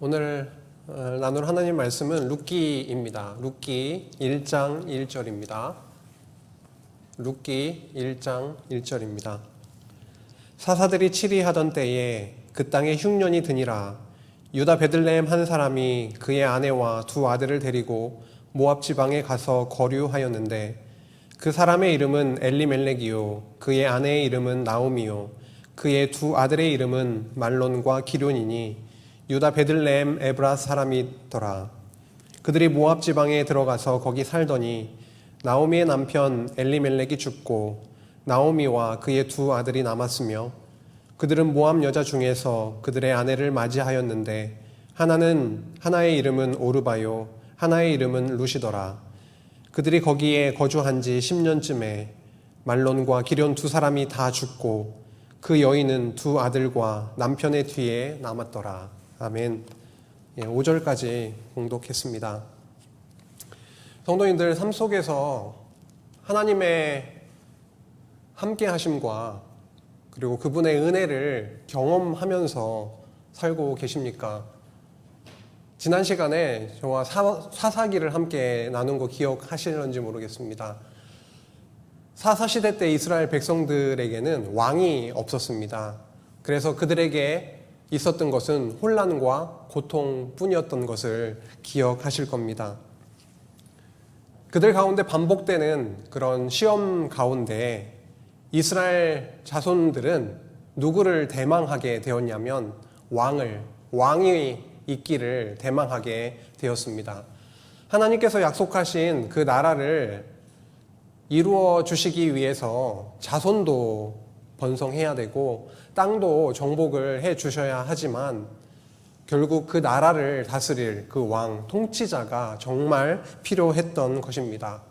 오늘 나눌 하나님 말씀은 룻기입니다. 룻기 1장 1절입니다. 룻기 1장 1절입니다. 사사들이 치리하던 때에 그 땅에 흉년이 드니라. 유다 베들레헴 한 사람이 그의 아내와 두 아들을 데리고 모압 지방에 가서 거류하였는데 그 사람의 이름은 엘리멜렉이요 그의 아내의 이름은 나오미요 그의 두 아들의 이름은 말론과 기륜이니 유다 베들레헴 에브라 사람이더라. 그들이 모압 지방에 들어가서 거기 살더니 나오미의 남편 엘리멜렉이 죽고 나오미와 그의 두 아들이 남았으며 그들은 모압 여자 중에서 그들의 아내를 맞이하였는데 하나의 이름은 오르바요 하나의 이름은 루시더라. 그들이 거기에 거주한 지 10년쯤에 말론과 기륜 두 사람이 다 죽고 그 여인은 두 아들과 남편의 뒤에 남았더라. 아멘. 5절까지 봉독했습니다. 성도님들 삶 속에서 하나님의 함께 하심과 그리고 그분의 은혜를 경험하면서 살고 계십니까? 지난 시간에 저와 사사기를 함께 나눈 거 기억하시는지 모르겠습니다. 사사시대 때 이스라엘 백성들에게는 왕이 없었습니다. 그래서 그들에게 있었던 것은 혼란과 고통뿐이었던 것을 기억하실 겁니다. 그들 가운데 반복되는 그런 시험 가운데 이스라엘 자손들은 누구를 대망하게 되었냐면 왕이 있기를 대망하게 되었습니다. 하나님께서 약속하신 그 나라를 이루어 주시기 위해서 자손도 번성해야 되고 땅도 정복을 해 주셔야 하지만 결국 그 나라를 다스릴 그 왕, 통치자가 정말 필요했던 것입니다.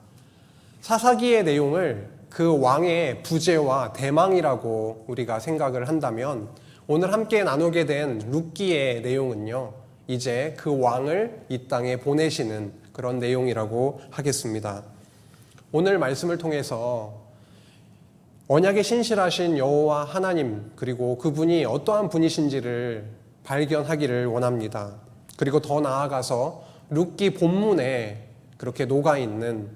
사사기의 내용을 그 왕의 부재와 대망이라고 우리가 생각을 한다면 오늘 함께 나누게 된 룻기의 내용은요, 이제 그 왕을 이 땅에 보내시는 그런 내용이라고 하겠습니다. 오늘 말씀을 통해서 언약에 신실하신 여호와 하나님 그리고 그분이 어떠한 분이신지를 발견하기를 원합니다. 그리고 더 나아가서 룻기 본문에 그렇게 녹아있는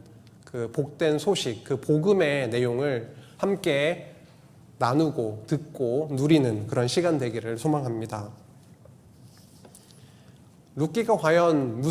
그 복된 소식, 그 복음의 내용을 함께 나누고 듣고 누리는 그런 시간 되기를 소망합니다. 룻기가 과연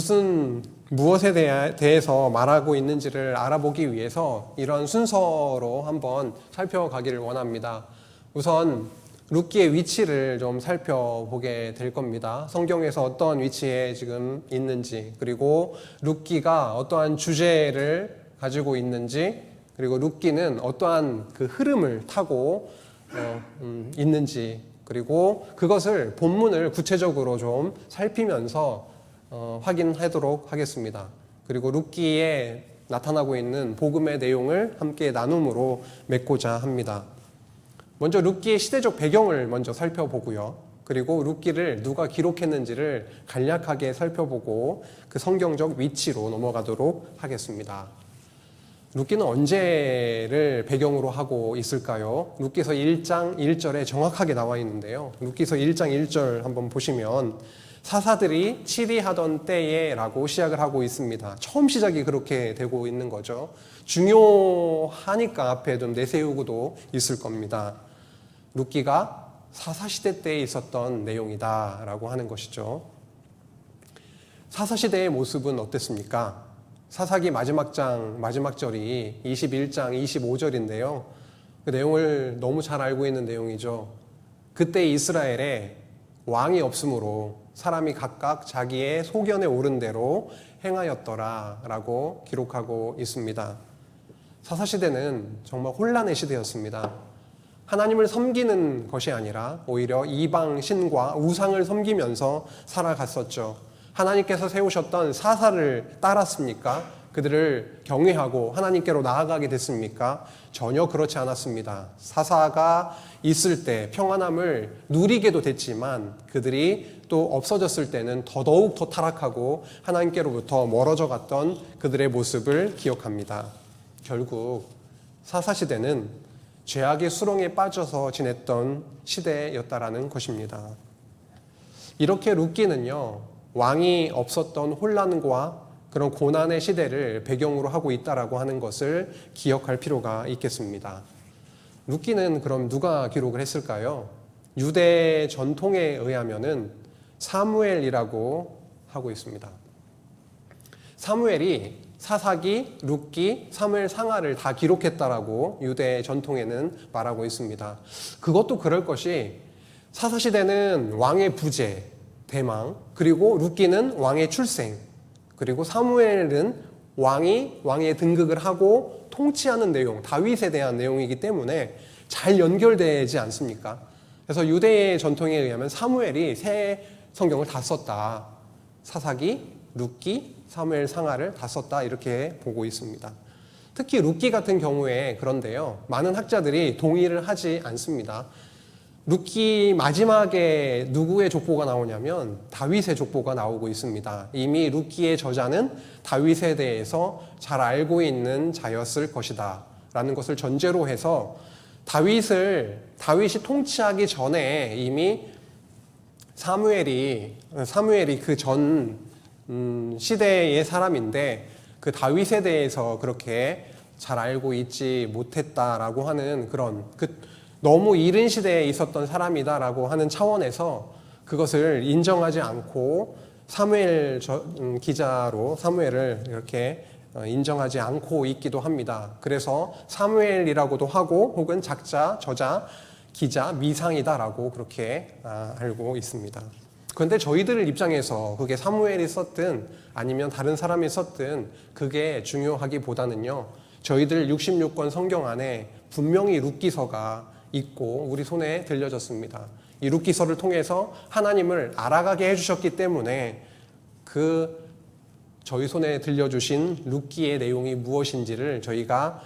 무엇에 대해서 말하고 있는지를 알아보기 위해서 이런 순서로 한번 살펴가기를 원합니다. 우선 룻기의 위치를 좀 살펴보게 될 겁니다. 성경에서 어떤 위치에 지금 있는지, 그리고 룻기가 어떠한 주제를 가지고 있는지, 그리고 룻기는 어떠한 그 흐름을 타고 있는지, 그리고 그것을 본문을 구체적으로 좀 살피면서 확인하도록 하겠습니다. 그리고 룻기에 나타나고 있는 복음의 내용을 함께 나눔으로 맺고자 합니다. 먼저 룻기의 시대적 배경을 먼저 살펴보고요. 그리고 룻기를 누가 기록했는지를 간략하게 살펴보고 그 성경적 위치로 넘어가도록 하겠습니다. 룻기는 언제를 배경으로 하고 있을까요? 룻기서 1장 1절에 정확하게 나와 있는데요. 룻기서 1장 1절 한번 보시면 사사들이 치리하던 때에 라고 시작을 하고 있습니다. 처음 시작이 그렇게 되고 있는 거죠. 중요하니까 앞에 좀 내세우고도 있을 겁니다. 룻기가 사사시대 때에 있었던 내용이다 라고 하는 것이죠. 사사시대의 모습은 어땠습니까? 사사기 마지막 절이 21장 25절인데요. 그 내용을 너무 잘 알고 있는 내용이죠. 그때 이스라엘에 왕이 없으므로 사람이 각각 자기의 소견에 오른 대로 행하였더라 라고 기록하고 있습니다. 사사시대는 정말 혼란의 시대였습니다. 하나님을 섬기는 것이 아니라 오히려 이방 신과 우상을 섬기면서 살아갔었죠. 하나님께서 세우셨던 사사를 따랐습니까? 그들을 경외하고 하나님께로 나아가게 됐습니까? 전혀 그렇지 않았습니다. 사사가 있을 때 평안함을 누리게도 됐지만 그들이 또 없어졌을 때는 더더욱 더 타락하고 하나님께로부터 멀어져 갔던 그들의 모습을 기억합니다. 결국 사사시대는 죄악의 수렁에 빠져서 지냈던 시대였다라는 것입니다. 이렇게 룻기는요, 왕이 없었던 혼란과 그런 고난의 시대를 배경으로 하고 있다라고 하는 것을 기억할 필요가 있겠습니다. 룻기는 그럼 누가 기록을 했을까요? 유대 전통에 의하면은 사무엘이라고 하고 있습니다. 사무엘이 사사기, 룻기, 사무엘 상하를 다 기록했다라고 유대 전통에는 말하고 있습니다. 그것도 그럴 것이 사사시대는 왕의 부재, 대망, 그리고 룻기는 왕의 출생, 그리고 사무엘은 왕의 등극을 하고 통치하는 내용, 다윗에 대한 내용이기 때문에 잘 연결되지 않습니까? 그래서 유대의 전통에 의하면 사무엘이 새 성경을 다 썼다. 사사기, 룻기, 사무엘 상하를 다 썼다 이렇게 보고 있습니다. 특히 룻기 같은 경우에 그런데요. 많은 학자들이 동의를 하지 않습니다. 룻기 마지막에 누구의 족보가 나오냐면 다윗의 족보가 나오고 있습니다. 이미 룻기의 저자는 다윗에 대해서 잘 알고 있는 자였을 것이다 라는 것을 전제로 해서 다윗이 통치하기 전에 이미 사무엘이 그 전 시대의 사람인데 그 다윗에 대해서 그렇게 잘 알고 있지 못했다라고 하는 그런 너무 이른 시대에 있었던 사람이다라고 하는 차원에서 그것을 인정하지 않고 사무엘 기자로 사무엘을 이렇게 인정하지 않고 있기도 합니다. 그래서 사무엘이라고도 하고 혹은 작자, 저자, 기자, 미상이다라고 그렇게 알고 있습니다. 그런데 저희들 입장에서 그게 사무엘이 썼든 아니면 다른 사람이 썼든 그게 중요하기보다는요. 저희들 66권 성경 안에 분명히 룻기서가 있고 우리 손에 들려졌습니다. 이 룻기서를 통해서 하나님을 알아가게 해주셨기 때문에 저희 손에 들려주신 룻기의 내용이 무엇인지를 저희가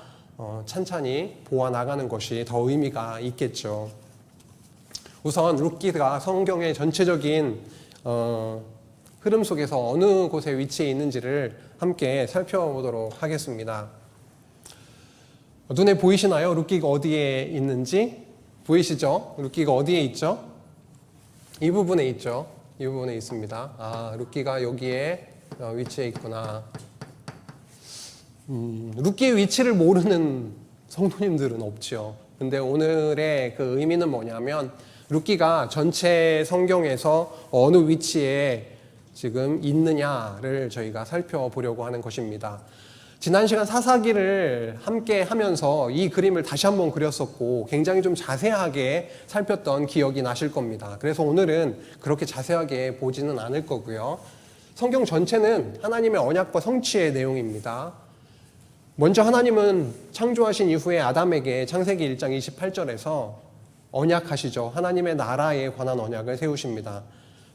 찬찬히 보아나가는 것이 더 의미가 있겠죠. 우선 룻기가 성경의 전체적인 흐름 속에서 어느 곳에 위치해 있는지를 함께 살펴보도록 하겠습니다. 눈에 보이시나요? 룻기가 어디에 있는지 보이시죠? 룻기가 어디에 있죠? 이 부분에 있죠. 이 부분에 있습니다. 룻기가 여기에 위치해 있구나. 룻기의 위치를 모르는 성도님들은 없죠. 근데 오늘의 그 의미는 뭐냐면 룻기가 전체 성경에서 어느 위치에 지금 있느냐를 저희가 살펴보려고 하는 것입니다. 지난 시간 사사기를 함께 하면서 이 그림을 다시 한번 그렸었고 굉장히 좀 자세하게 살폈던 기억이 나실 겁니다. 그래서 오늘은 그렇게 자세하게 보지는 않을 거고요. 성경 전체는 하나님의 언약과 성취의 내용입니다. 먼저 하나님은 창조하신 이후에 아담에게 창세기 1장 28절에서 언약하시죠. 하나님의 나라에 관한 언약을 세우십니다.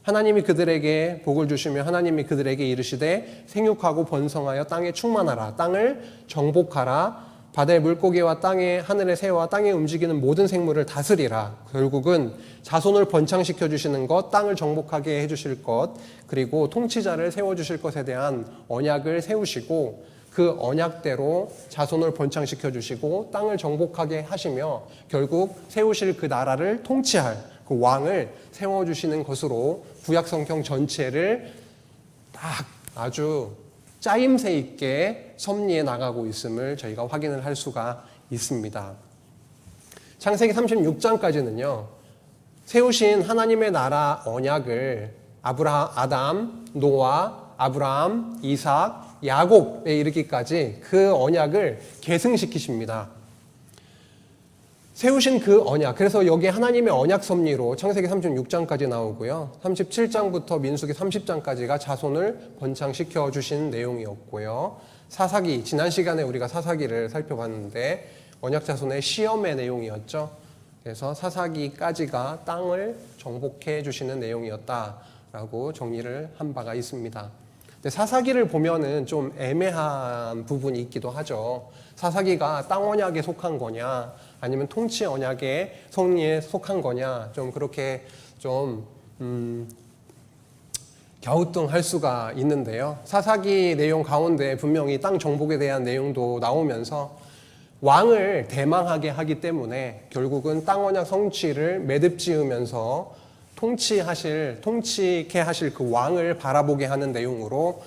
하나님이 그들에게 복을 주시며 하나님이 그들에게 이르시되 생육하고 번성하여 땅에 충만하라. 땅을 정복하라. 바다의 물고기와 땅의 하늘의 새와 땅에 움직이는 모든 생물을 다스리라. 결국은 자손을 번창시켜 주시는 것, 땅을 정복하게 해주실 것, 그리고 통치자를 세워주실 것에 대한 언약을 세우시고 그 언약대로 자손을 번창시켜 주시고 땅을 정복하게 하시며 결국 세우실 그 나라를 통치할 그 왕을 세워주시는 것으로 구약성경 전체를 딱 아주 짜임새 있게 섭리해 나가고 있음을 저희가 확인을 할 수가 있습니다. 창세기 36장까지는요. 세우신 하나님의 나라 언약을 아담, 노아, 아브라함, 이삭, 야곱에 이르기까지 그 언약을 계승시키십니다. 세우신 그 언약, 그래서 여기에 하나님의 언약 섭리로 창세기 36장까지 나오고요. 37장부터 민수기 30장까지가 자손을 번창시켜 주신 내용이었고요. 사사기, 지난 시간에 우리가 사사기를 살펴봤는데 언약 자손의 시험의 내용이었죠. 그래서 사사기까지가 땅을 정복해 주시는 내용이었다라고 정리를 한 바가 있습니다. 근데 사사기를 보면은 좀 애매한 부분이 있기도 하죠. 사사기가 땅 언약에 속한 거냐, 아니면 통치 언약의 섭리에 속한 거냐, 좀 그렇게 좀 갸우뚱할 수가 있는데요. 사사기 내용 가운데 분명히 땅 정복에 대한 내용도 나오면서 왕을 대망하게 하기 때문에 결국은 땅 언약 성취를 매듭 지으면서 통치케 하실 그 왕을 바라보게 하는 내용으로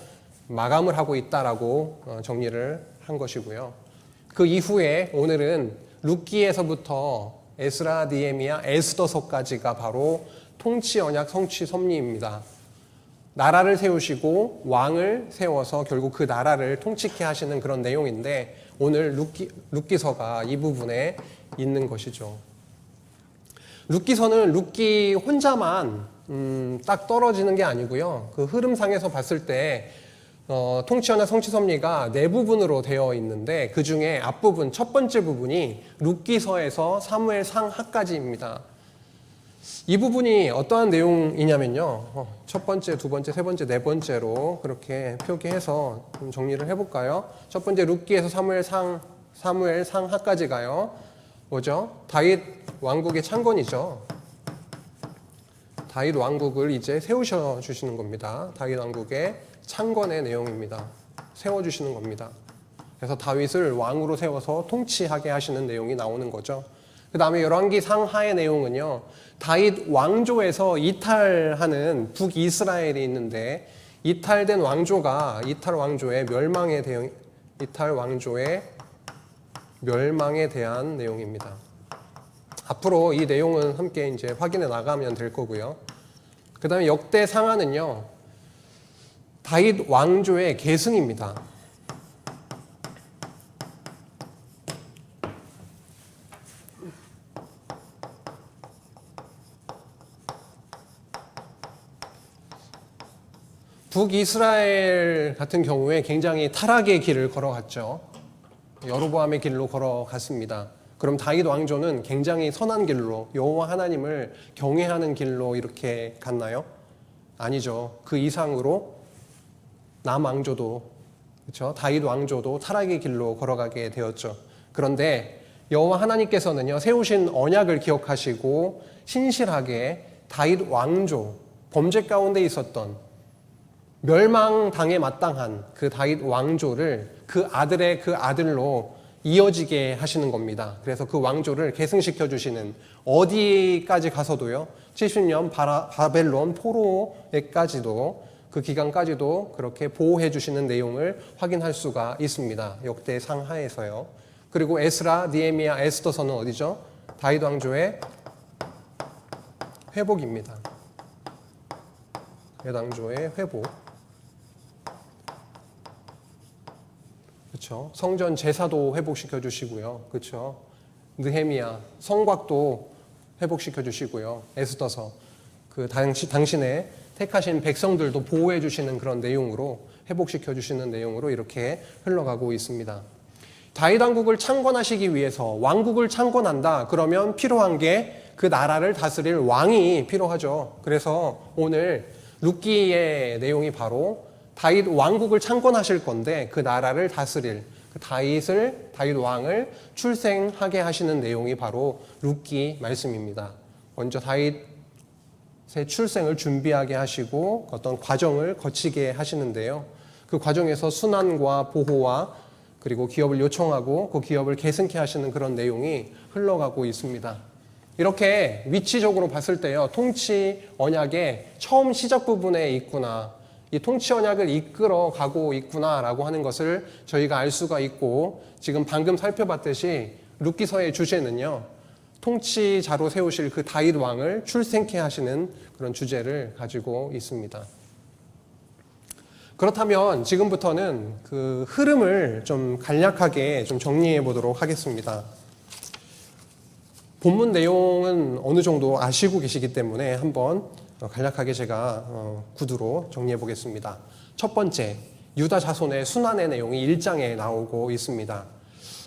마감을 하고 있다라고 정리를 한 것이고요. 그 이후에 오늘은 룻기에서부터 에스라, 느헤미야, 에스더서까지가 바로 통치 언약 성취 섭리입니다. 나라를 세우시고 왕을 세워서 결국 그 나라를 통치케 하시는 그런 내용인데 오늘 룻기서가 이 부분에 있는 것이죠. 룻기서는 룻기 혼자만 딱 떨어지는 게 아니고요. 그 흐름상에서 봤을 때 통치 언약 성취 섭리가 네 부분으로 되어 있는데 그 중에 앞부분 첫 번째 부분이 룻기서에서 사무엘 상하까지입니다. 이 부분이 어떠한 내용이냐면요. 첫 번째, 두 번째, 세 번째, 네 번째로 그렇게 표기해서 좀 정리를 해볼까요? 첫 번째 룻기에서 사무엘 상하까지 가요. 뭐죠? 다윗 왕국의 창건이죠. 다윗 왕국을 이제 세우셔 주시는 겁니다. 다윗 왕국의 창건의 내용입니다. 세워주시는 겁니다. 그래서 다윗을 왕으로 세워서 통치하게 하시는 내용이 나오는 거죠. 그 다음에 열왕기 상하의 내용은요. 다윗 왕조에서 이탈하는 북이스라엘이 있는데 이탈 왕조의 멸망에 대한 내용입니다. 앞으로 이 내용은 함께 이제 확인해 나가면 될 거고요. 그 다음에 역대 상하는요. 다윗 왕조의 계승입니다. 북이스라엘 같은 경우에 굉장히 타락의 길을 걸어갔죠. 여로보암의 길로 걸어갔습니다. 그럼 다윗 왕조는 굉장히 선한 길로 여호와 하나님을 경외하는 길로 이렇게 갔나요? 아니죠. 그 이상으로 남왕조도 그렇죠? 다윗 왕조도 타락의 길로 걸어가게 되었죠. 그런데 여호와 하나님께서는요. 세우신 언약을 기억하시고 신실하게 다윗 왕조 범죄 가운데 있었던 멸망당에 마땅한 그 다윗 왕조를 그 아들의 그 아들로 이어지게 하시는 겁니다. 그래서 그 왕조를 계승시켜 주시는 어디까지 가서도요. 70년 바벨론 포로에까지도 그 기간까지도 그렇게 보호해 주시는 내용을 확인할 수가 있습니다. 역대 상하에서요. 그리고 에스라, 느헤미야, 에스더서는 어디죠? 다윗 왕조의 회복입니다. 다윗 왕조의 회복. 그렇죠. 성전 제사도 회복시켜 주시고요. 그렇죠. 느헤미야 성곽도 회복시켜 주시고요. 에스더서 그 당신의 택하신 백성들도 보호해 주시는 그런 내용으로 회복시켜 주시는 내용으로 이렇게 흘러가고 있습니다. 다윗 왕국을 창건하시기 위해서 왕국을 창건한다. 그러면 필요한 게 그 나라를 다스릴 왕이 필요하죠. 그래서 오늘 룻기의 내용이 바로 다윗 왕국을 창건하실 건데 그 나라를 다스릴 그 다윗 왕을 출생하게 하시는 내용이 바로 룻기 말씀입니다. 먼저 다윗의 출생을 준비하게 하시고 어떤 과정을 거치게 하시는데요. 그 과정에서 순환과 보호와 그리고 기업을 요청하고 그 기업을 계승케 하시는 그런 내용이 흘러가고 있습니다. 이렇게 위치적으로 봤을 때요. 통치 언약의 처음 시작 부분에 있구나. 이 통치 언약을 이끌어 가고 있구나라고 하는 것을 저희가 알 수가 있고 지금 방금 살펴봤듯이 룻기서의 주제는요. 통치자로 세우실 그 다윗 왕을 출생케 하시는 그런 주제를 가지고 있습니다. 그렇다면 지금부터는 그 흐름을 좀 간략하게 좀 정리해 보도록 하겠습니다. 본문 내용은 어느 정도 아시고 계시기 때문에 한번 간략하게 제가 구두로 정리해 보겠습니다. 첫 번째, 유다 자손의 순환의 내용이 1장에 나오고 있습니다.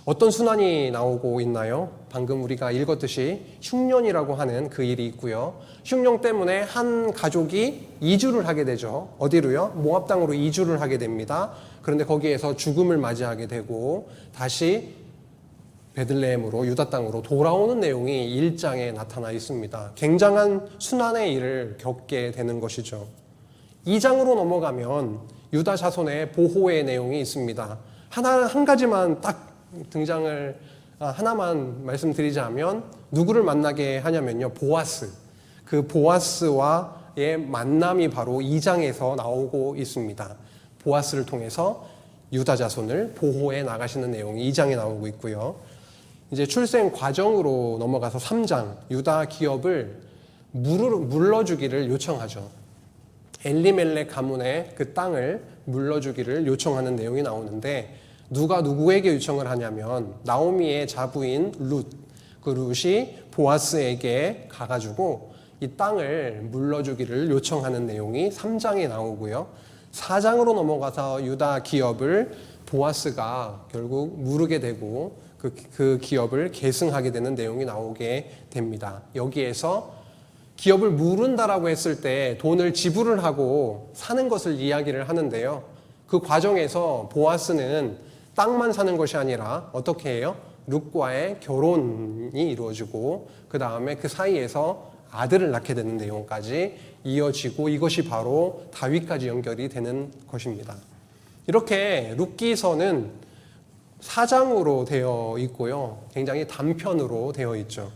어떤 순환이 나오고 있나요? 방금 우리가 읽었듯이 흉년이라고 하는 그 일이 있고요. 흉년 때문에 한 가족이 이주를 하게 되죠. 어디로요? 모압 땅으로 이주를 하게 됩니다. 그런데 거기에서 죽음을 맞이하게 되고 다시 베들레헴으로 유다 땅으로 돌아오는 내용이 1장에 나타나 있습니다. 굉장한 순환의 일을 겪게 되는 것이죠. 2장으로 넘어가면 유다 자손의 보호의 내용이 있습니다. 한 가지만 딱 하나만 말씀드리자면 누구를 만나게 하냐면요. 보아스. 그 보아스와의 만남이 바로 2장에서 나오고 있습니다. 보아스를 통해서 유다 자손을 보호해 나가시는 내용이 2장에 나오고 있고요. 이제 출생 과정으로 넘어가서 3장, 유다 기업을 물러주기를 요청하죠. 엘리멜렉 가문의 그 땅을 물러주기를 요청하는 내용이 나오는데, 누가 누구에게 요청을 하냐면 나오미의 자부인 룻, 그 룻이 보아스에게 가가지고 이 땅을 물러주기를 요청하는 내용이 3장에 나오고요. 4장으로 넘어가서 유다 기업을 보아스가 결국 무르게 되고 그 기업을 계승하게 되는 내용이 나오게 됩니다. 여기에서 기업을 무른다라고 했을 때 돈을 지불을 하고 사는 것을 이야기를 하는데요. 그 과정에서 보아스는 땅만 사는 것이 아니라 어떻게 해요? 룻과의 결혼이 이루어지고 그 다음에 그 사이에서 아들을 낳게 되는 내용까지 이어지고, 이것이 바로 다윗까지 연결이 되는 것입니다. 이렇게 룻기서는 4장으로 되어 있고요. 굉장히 단편으로 되어 있죠.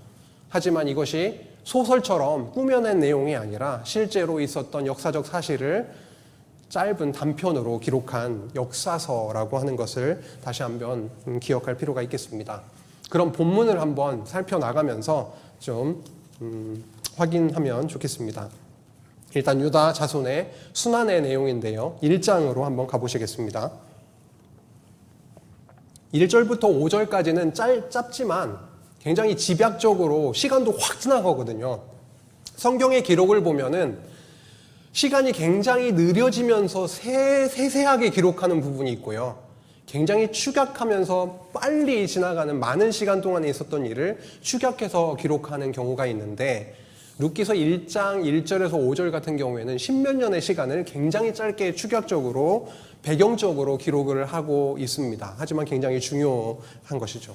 하지만 이것이 소설처럼 꾸며낸 내용이 아니라 실제로 있었던 역사적 사실을 짧은 단편으로 기록한 역사서라고 하는 것을 다시 한번 기억할 필요가 있겠습니다. 그럼 본문을 한번 살펴나가면서 좀 확인하면 좋겠습니다. 일단 유다 자손의 순환의 내용인데요. 1장으로 한번 가보시겠습니다. 1절부터 5절까지는 짧지만 굉장히 집약적으로 시간도 확 지나가거든요. 성경의 기록을 보면은 시간이 굉장히 느려지면서 세세하게 기록하는 부분이 있고요. 굉장히 축약하면서 빨리 지나가는, 많은 시간 동안에 있었던 일을 축약해서 기록하는 경우가 있는데, 룻기서 1장 1절에서 5절 같은 경우에는 10몇 년의 시간을 굉장히 짧게 축약적으로 배경적으로 기록을 하고 있습니다. 하지만 굉장히 중요한 것이죠.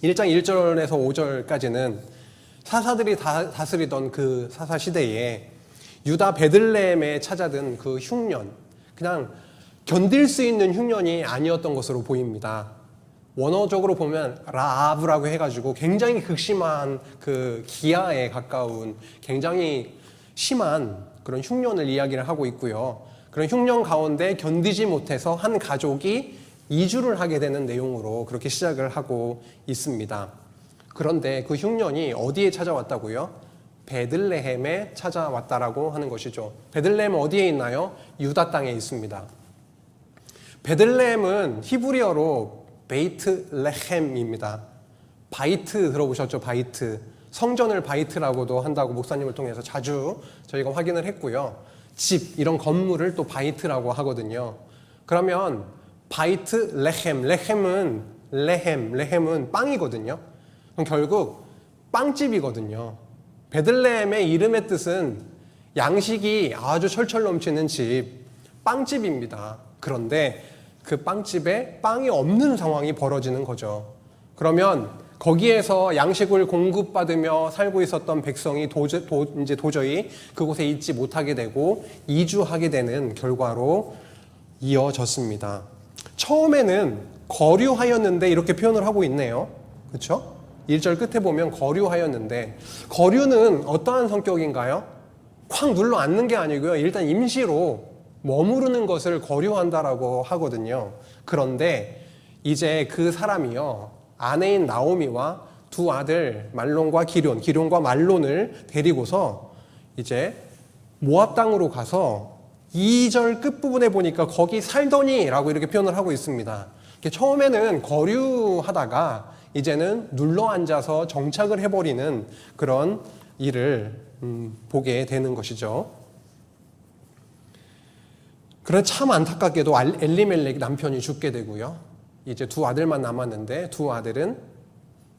1장 1절에서 5절까지는 사사들이 다스리던 그 사사 시대에 유다 베들레헴에 찾아든 그 흉년, 그냥 견딜 수 있는 흉년이 아니었던 것으로 보입니다. 원어적으로 보면 라아브라고 해가지고 굉장히 극심한 그 기아에 가까운 굉장히 심한 그런 흉년을 이야기를 하고 있고요. 그런 흉년 가운데 견디지 못해서 한 가족이 이주를 하게 되는 내용으로 그렇게 시작을 하고 있습니다. 그런데 그 흉년이 어디에 찾아왔다고요? 베들레헴에 찾아왔다라고 하는 것이죠. 베들레헴은 어디에 있나요? 유다 땅에 있습니다. 베들레헴은 히브리어로 베이트레헴입니다. 바이트 들어보셨죠? 바이트. 성전을 바이트라고도 한다고 목사님을 통해서 자주 저희가 확인을 했고요. 집, 이런 건물을 또 바이트라고 하거든요. 그러면 바이트 레헴, 레헴은 빵이거든요. 그럼 결국 빵집이거든요. 베들레헴의 이름의 뜻은 양식이 아주 철철 넘치는 집, 빵집입니다. 그런데 그 빵집에 빵이 없는 상황이 벌어지는 거죠. 그러면 거기에서 양식을 공급받으며 살고 있었던 백성이 이제 도저히 그곳에 있지 못하게 되고 이주하게 되는 결과로 이어졌습니다. 처음에는 거류하였는데 이렇게 표현을 하고 있네요. 그렇죠? 1절 끝에 보면 거류하였는데, 거류는 어떠한 성격인가요? 콱 눌러 앉는 게 아니고요. 일단 임시로 머무르는 것을 거류한다라고 하거든요. 그런데 이제 그 사람이요, 아내인 나오미와 두 아들 말론과 기럧과 말론을 데리고서 이제 모압 땅으로 가서 2절 끝부분에 보니까 거기 살더니 라고 이렇게 표현을 하고 있습니다. 처음에는 거류하다가 이제는 눌러 앉아서 정착을 해버리는 그런 일을 보게 되는 것이죠. 그런데 참 안타깝게도 엘리멜렉 남편이 죽게 되고요. 이제 두 아들만 남았는데 두 아들은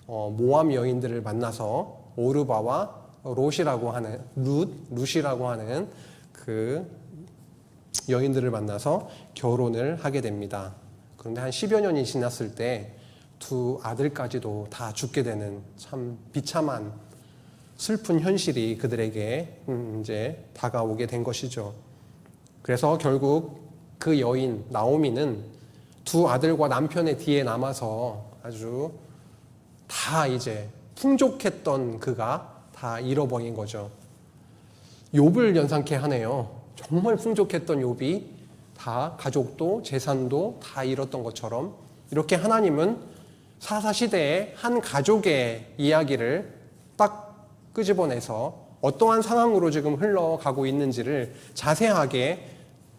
모압 여인들을 만나서 오르바와 롯이라고 하는 룻이라고 하는 그 여인들을 만나서 결혼을 하게 됩니다. 그런데 한 10여 년이 지났을 때 두 아들까지도 다 죽게 되는 참 비참한 슬픈 현실이 그들에게 이제 다가오게 된 것이죠. 그래서 결국 그 여인 나오미는 두 아들과 남편의 뒤에 남아서 아주 다 이제 풍족했던 그가 다 잃어버린 거죠. 욥을 연상케 하네요. 정말 풍족했던 욥이 다 가족도 재산도 다 잃었던 것처럼 이렇게 하나님은 사사시대의 한 가족의 이야기를 딱 끄집어내서 어떠한 상황으로 지금 흘러가고 있는지를 자세하게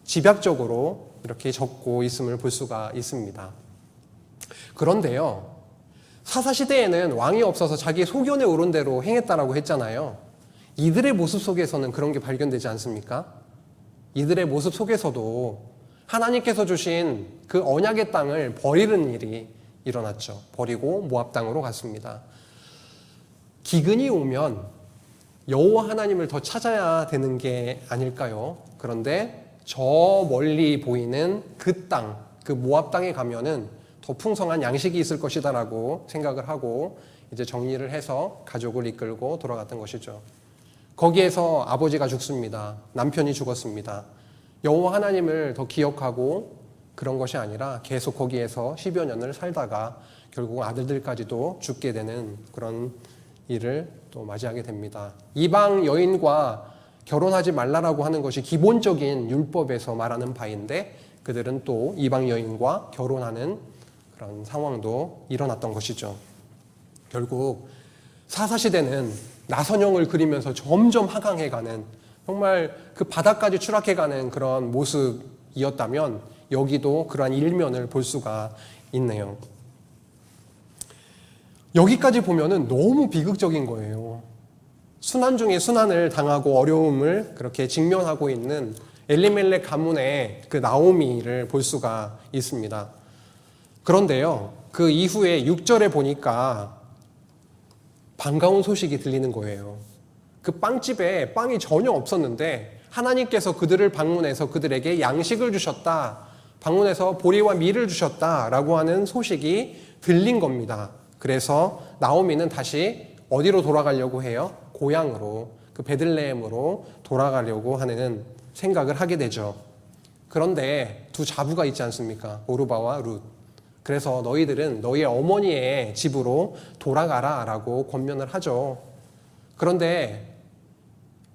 집약적으로 이렇게 적고 있음을 볼 수가 있습니다. 그런데요, 사사시대에는 왕이 없어서 자기 소견에 오른 대로 행했다라고 했잖아요. 이들의 모습 속에서는 그런 게 발견되지 않습니까? 이들의 모습 속에서도 하나님께서 주신 그 언약의 땅을 버리는 일이 일어났죠. 버리고 모압 땅으로 갔습니다. 기근이 오면 여호와 하나님을 더 찾아야 되는 게 아닐까요? 그런데 저 멀리 보이는 그 땅, 그 모압 땅에 가면은 더 풍성한 양식이 있을 것이다라고 생각을 하고 이제 정리를 해서 가족을 이끌고 돌아갔던 것이죠. 거기에서 아버지가 죽습니다. 남편이 죽었습니다. 여호와 하나님을 더 기억하고 그런 것이 아니라 계속 거기에서 10여 년을 살다가 결국 아들들까지도 죽게 되는 그런 일을 또 맞이하게 됩니다. 이방 여인과 결혼하지 말라라고 하는 것이 기본적인 율법에서 말하는 바인데 그들은 또 이방 여인과 결혼하는 그런 상황도 일어났던 것이죠. 결국 사사시대는 나선형을 그리면서 점점 하강해가는 정말 그 바닥까지 추락해가는 그런 모습이었다면 여기도 그러한 일면을 볼 수가 있네요. 여기까지 보면은 너무 비극적인 거예요. 순환 중에 순환을 당하고 어려움을 그렇게 직면하고 있는 엘리멜렉 가문의 그 나오미를 볼 수가 있습니다. 그런데요, 그 이후에 6절에 보니까 반가운 소식이 들리는 거예요. 그 빵집에 빵이 전혀 없었는데 하나님께서 그들을 방문해서 그들에게 양식을 주셨다. 방문해서 보리와 밀을 주셨다라고 하는 소식이 들린 겁니다. 그래서 나오미는 다시 어디로 돌아가려고 해요? 고향으로, 그 베들레헴으로 돌아가려고 하는 생각을 하게 되죠. 그런데 두 자부가 있지 않습니까? 오르바와 룻. 그래서 너희들은 너희 어머니의 집으로 돌아가라 라고 권면을 하죠. 그런데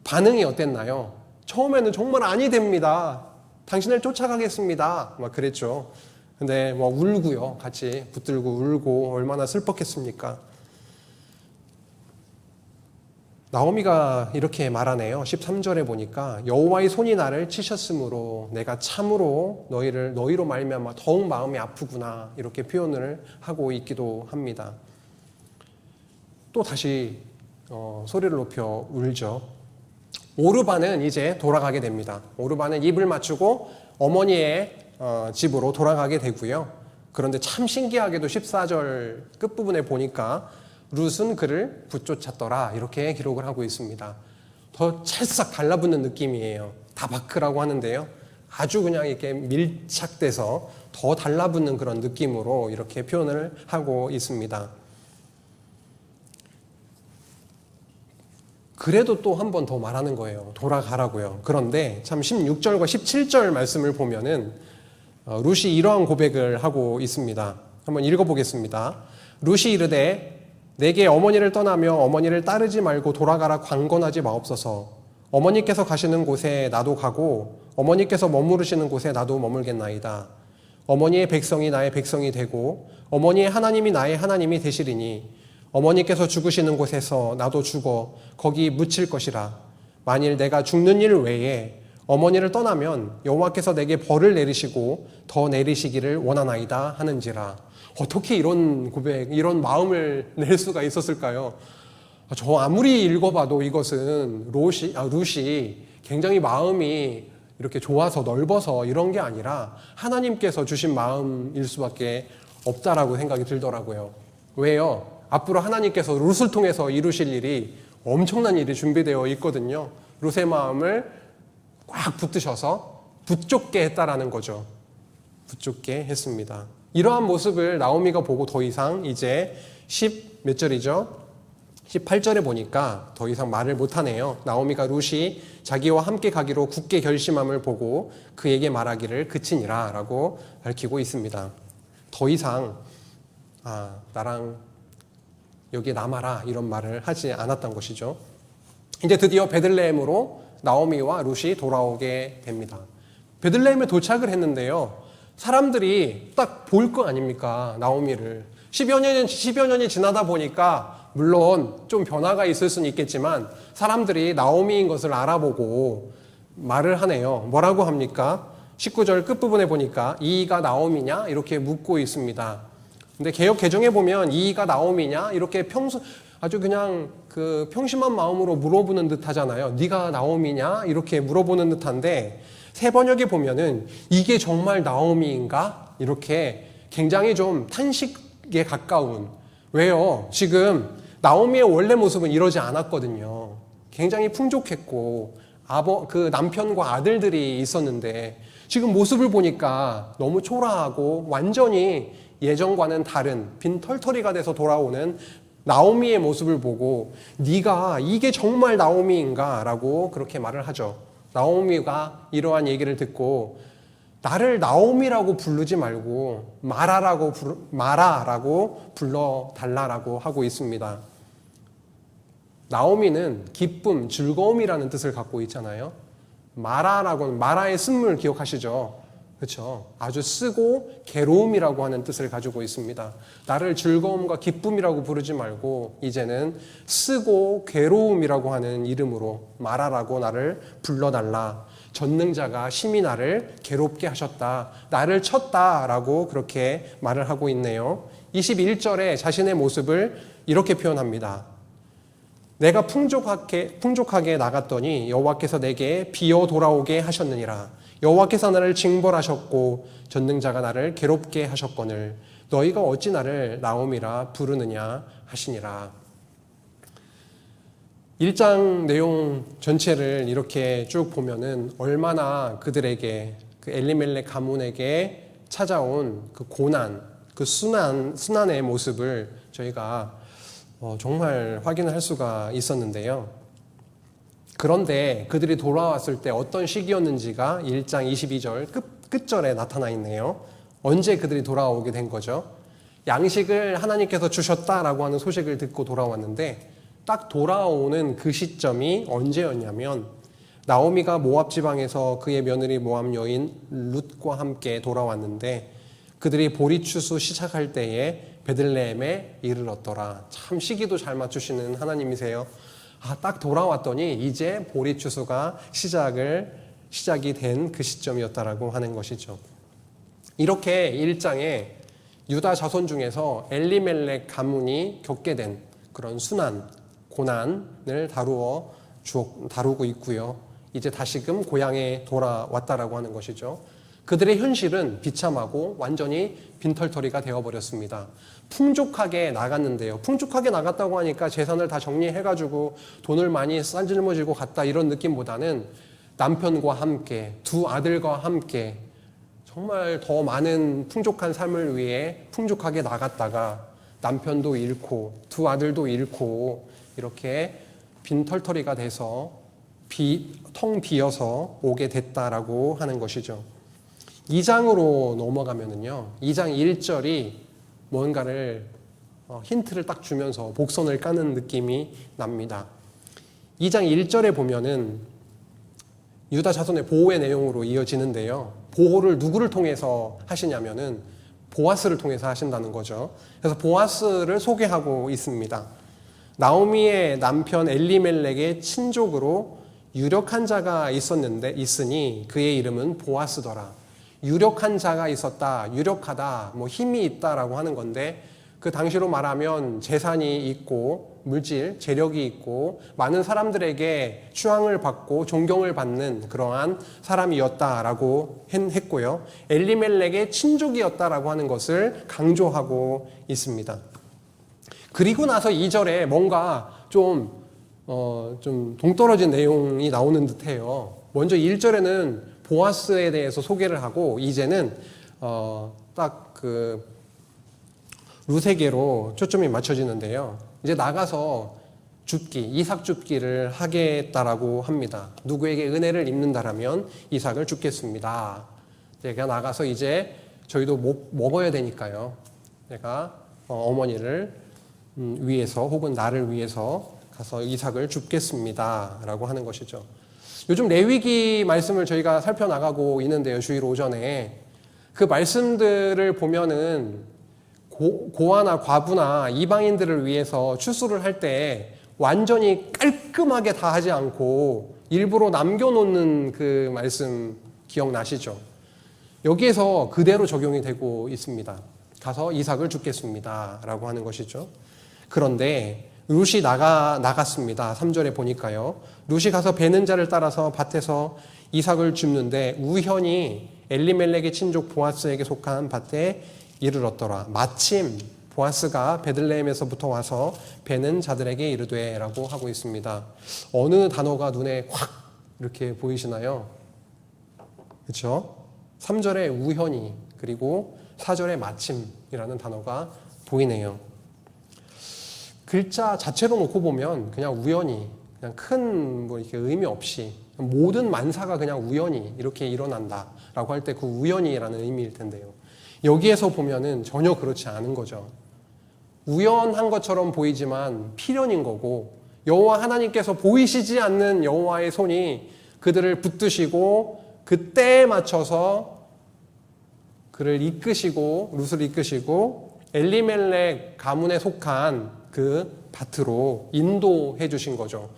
반응이 어땠나요? 처음에는 정말 아니 됩니다. 당신을 쫓아가겠습니다. 막 그랬죠. 근데 뭐 울고요. 같이 붙들고 울고 얼마나 슬펐겠습니까? 나오미가 이렇게 말하네요. 13절에 보니까 여호와의 손이 나를 치셨으므로 내가 참으로 너희로 말미암아 더욱 마음이 아프구나 이렇게 표현을 하고 있기도 합니다. 또 다시 소리를 높여 울죠. 오르바는 이제 돌아가게 됩니다. 오르바는 입을 맞추고 어머니의 집으로 돌아가게 되고요. 그런데 참 신기하게도 14절 끝부분에 보니까 룻은 그를 붙쫓았더라 이렇게 기록을 하고 있습니다. 더 찰싹 달라붙는 느낌이에요. 다바크라고 하는데요. 아주 그냥 이렇게 밀착돼서 더 달라붙는 그런 느낌으로 이렇게 표현을 하고 있습니다. 그래도 또 한 번 더 말하는 거예요. 돌아가라고요. 그런데 참 16절과 17절 말씀을 보면은 룻이 이러한 고백을 하고 있습니다. 한번 읽어보겠습니다. 룻이 이르되 내게 어머니를 떠나며 어머니를 따르지 말고 돌아가라 강권하지 마옵소서. 어머니께서 가시는 곳에 나도 가고 어머니께서 머무르시는 곳에 나도 머물겠나이다. 어머니의 백성이 나의 백성이 되고 어머니의 하나님이 나의 하나님이 되시리니 어머니께서 죽으시는 곳에서 나도 죽어 거기 묻힐 것이라. 만일 내가 죽는 일 외에 어머니를 떠나면 여호와께서 내게 벌을 내리시고 더 내리시기를 원하나이다 하는지라. 어떻게 이런 고백, 이런 마음을 낼 수가 있었을까요? 저 아무리 읽어봐도 이것은 룻이 굉장히 마음이 이렇게 좋아서 넓어서 이런 게 아니라 하나님께서 주신 마음일 수밖에 없다라고 생각이 들더라고요. 왜요? 앞으로 하나님께서 룻을 통해서 이루실 일이 엄청난 일이 준비되어 있거든요. 룻의 마음을 꽉 붙드셔서 붙잡게 했다라는 거죠. 붙잡게 했습니다. 이러한 모습을 나오미가 보고 더 이상 이제 몇 절이죠? 18절에 보니까 더 이상 말을 못하네요. 나오미가 룻이 자기와 함께 가기로 굳게 결심함을 보고 그에게 말하기를 그치니라 라고 밝히고 있습니다. 더 이상 나랑 여기에 남아라 이런 말을 하지 않았던 것이죠. 이제 드디어 베들레헴으로 나오미와 룻이 돌아오게 됩니다. 베들레헴에 도착을 했는데요. 사람들이 딱 볼 거 아닙니까? 나오미를. 10여 년이 지나다 보니까 물론 좀 변화가 있을 수는 있겠지만 사람들이 나오미인 것을 알아보고 말을 하네요. 뭐라고 합니까? 19절 끝부분에 보니까 이가 나오미냐? 이렇게 묻고 있습니다. 근데 개역 개정에 보면 이가 나오미냐? 이렇게 아주 그냥 그 평심한 마음으로 물어보는 듯 하잖아요. 네가 나오미냐? 이렇게 물어보는 듯한데 새 번역에 보면은 이게 정말 나오미인가? 이렇게 굉장히 좀 탄식에 가까운. 왜요? 지금 나오미의 원래 모습은 이러지 않았거든요. 굉장히 풍족했고 그 남편과 아들들이 있었는데 지금 모습을 보니까 너무 초라하고 완전히 예전과는 다른 빈털터리가 돼서 돌아오는 나오미의 모습을 보고 네가 이게 정말 나오미인가? 라고 그렇게 말을 하죠. 나오미가 이러한 얘기를 듣고 나를 나오미라고 부르지 말고 마라라고 불러달라라고 하고 있습니다. 나오미는 기쁨, 즐거움이라는 뜻을 갖고 있잖아요. 마라라고는 마라의 쓴물 기억하시죠? 그렇죠? 아주 쓰고 괴로움이라고 하는 뜻을 가지고 있습니다. 나를 즐거움과 기쁨이라고 부르지 말고 이제는 쓰고 괴로움이라고 하는 이름으로 마라라고 나를 불러달라. 전능자가 심히 나를 괴롭게 하셨다. 나를 쳤다라고 그렇게 말을 하고 있네요. 21절에 자신의 모습을 이렇게 표현합니다. 내가 풍족하게 나갔더니 여호와께서 내게 비어 돌아오게 하셨느니라. 여호와께서 나를 징벌하셨고 전능자가 나를 괴롭게 하셨거늘 너희가 어찌 나를 나오미라 부르느냐 하시니라. 1장 내용 전체를 이렇게 쭉 보면은 얼마나 그들에게 그 엘리멜렉 가문에게 찾아온 그 고난, 그 순환의 모습을 저희가 정말 확인을 할 수가 있었는데요. 그런데 그들이 돌아왔을 때 어떤 시기였는지가 1장 22절 끝절에 나타나 있네요. 언제 그들이 돌아오게 된 거죠? 양식을 하나님께서 주셨다라고 하는 소식을 듣고 돌아왔는데 딱 돌아오는 그 시점이 언제였냐면 나오미가 모압 지방에서 그의 며느리 모압 여인 룻과 함께 돌아왔는데 그들이 보리추수 시작할 때에 베들레헴에 이르렀더라. 참 시기도 잘 맞추시는 하나님이세요. 딱 돌아왔더니 이제 보리추수가 시작이 된 그 시점이었다라고 하는 것이죠. 이렇게 1장에 유다 자손 중에서 엘리멜렉 가문이 겪게 된 그런 고난을 다루고 있고요. 이제 다시금 고향에 돌아왔다라고 하는 것이죠. 그들의 현실은 비참하고 완전히 빈털터리가 되어버렸습니다. 풍족하게 나갔는데요. 풍족하게 나갔다고 하니까 재산을 다 정리해가지고 돈을 많이 싼질머지고 갔다 이런 느낌보다는 남편과 함께 두 아들과 함께 정말 더 많은 풍족한 삶을 위해 풍족하게 나갔다가 남편도 잃고 두 아들도 잃고 이렇게 빈털터리가 돼서 텅 비어서 오게 됐다라고 하는 것이죠. 2장으로 넘어가면은요. 2장 1절이 뭔가를 힌트를 딱 주면서 복선을 까는 느낌이 납니다. 2장 1절에 보면은 유다 자손의 보호의 내용으로 이어지는데요. 보호를 누구를 통해서 하시냐면은 보아스를 통해서 하신다는 거죠. 그래서 보아스를 소개하고 있습니다. 나오미의 남편 엘리멜렉의 친족으로 유력한 자가 있으니 그의 이름은 보아스더라. 유력한 자가 있었다, 유력하다, 힘이 있다라고 하는 건데 그 당시로 말하면 재산이 있고 물질, 재력이 있고 많은 사람들에게 추앙을 받고 존경을 받는 그러한 사람이었다라고 했고요. 엘리멜렉의 친족이었다라고 하는 것을 강조하고 있습니다. 그리고 나서 2절에 뭔가 좀 동떨어진 내용이 나오는 듯해요. 먼저 1절에는 보아스에 대해서 소개를 하고 이제는 딱 그 룻에게로 초점이 맞춰지는데요. 이제 나가서 이삭 줍기를 하겠다라고 합니다. 누구에게 은혜를 입는다라면 이삭을 줍겠습니다. 제가 나가서 이제 저희도 먹어야 되니까요. 내가 어머니를 위해서 혹은 나를 위해서 가서 이삭을 줍겠습니다. 라고 하는 것이죠. 요즘 레위기 말씀을 저희가 살펴나가고 있는데요. 주일 오전에. 그 말씀들을 보면은 고아나 과부나 이방인들을 위해서 추수를 할 때 완전히 깔끔하게 다 하지 않고 일부러 남겨놓는 그 말씀 기억나시죠? 여기에서 그대로 적용이 되고 있습니다. 가서 이삭을 죽겠습니다 라고 하는 것이죠. 그런데 룻이 나갔습니다. 3절에 보니까요. 룻이 가서 베는 자를 따라서 밭에서 이삭을 줍는데 우연히 엘리멜렉의 친족 보아스에게 속한 밭에 이르렀더라. 마침 보아스가 베들레헴에서부터 와서 베는 자들에게 이르되 라고 하고 있습니다. 어느 단어가 눈에 확 이렇게 보이시나요? 그렇죠? 3절에 우연히 그리고 4절에 마침이라는 단어가 보이네요. 글자 자체로 놓고 보면 그냥 우연히 그냥 큰 뭐 이렇게 의미 없이 모든 만사가 그냥 우연히 이렇게 일어난다라고 할 때 그 우연히라는 의미일 텐데요. 여기에서 보면은 전혀 그렇지 않은 거죠. 우연한 것처럼 보이지만 필연인 거고 여호와 하나님께서 보이시지 않는 여호와의 손이 그들을 붙드시고 그 때에 맞춰서 그를 이끄시고 룻을 이끄시고 엘리멜렉 가문에 속한 그 밭으로 인도해 주신 거죠.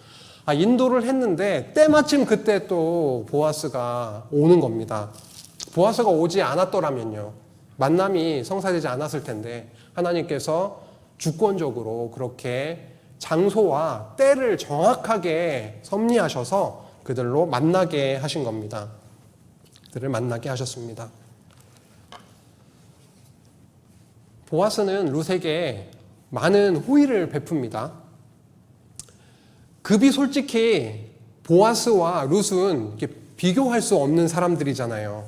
인도를 했는데 때마침 그때 또 보아스가 오는 겁니다. 보아스가 오지 않았더라면요. 만남이 성사되지 않았을 텐데 하나님께서 주권적으로 그렇게 장소와 때를 정확하게 섭리하셔서 그들로 만나게 하신 겁니다. 그들을 만나게 하셨습니다. 보아스는 룻에게 많은 호의를 베풉니다. 급이 솔직히 보아스와 룻은 이렇게 비교할 수 없는 사람들이잖아요.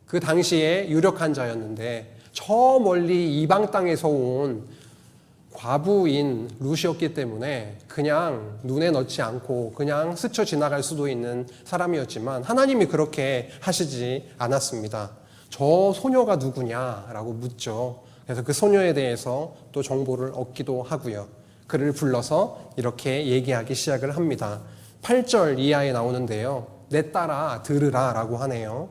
그 당시에 유력한 자였는데 저 멀리 이방 땅에서 온 과부인 룻이었기 때문에 그냥 눈에 넣지 않고 그냥 스쳐 지나갈 수도 있는 사람이었지만 하나님이 그렇게 하시지 않았습니다. 저 소녀가 누구냐라고 묻죠. 그래서 그 소녀에 대해서 또 정보를 얻기도 하고요. 그를 불러서 이렇게 얘기하기 시작을 합니다. 8절 이하에 나오는데요. 내 딸아 들으라 라고 하네요.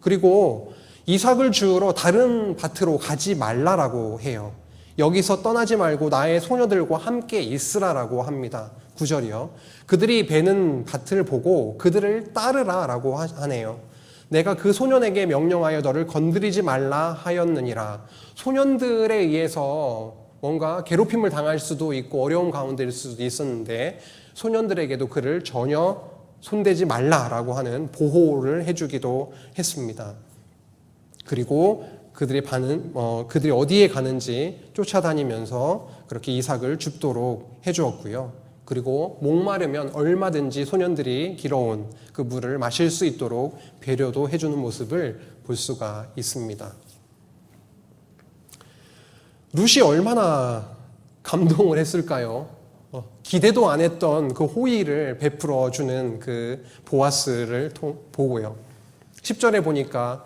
그리고 이삭을 주우러 다른 밭으로 가지 말라라고 해요. 여기서 떠나지 말고 나의 소녀들과 함께 있으라라고 합니다. 9절이요. 그들이 베는 밭을 보고 그들을 따르라라고 하네요. 내가 그 소년에게 명령하여 너를 건드리지 말라 하였느니라. 소년들에 의해서 뭔가 괴롭힘을 당할 수도 있고 어려운 가운데일 수도 있었는데 소년들에게도 그를 전혀 손대지 말라라고 하는 보호를 해주기도 했습니다. 그리고 그들이 어디에 가는지 쫓아다니면서 그렇게 이삭을 줍도록 해주었고요. 그리고 목마르면 얼마든지 소년들이 길어온 그 물을 마실 수 있도록 배려도 해주는 모습을 볼 수가 있습니다. 룻이 얼마나 감동을 했을까요? 기대도 안 했던 그 호의를 베풀어 주는 그 보아스를 보고요. 10절에 보니까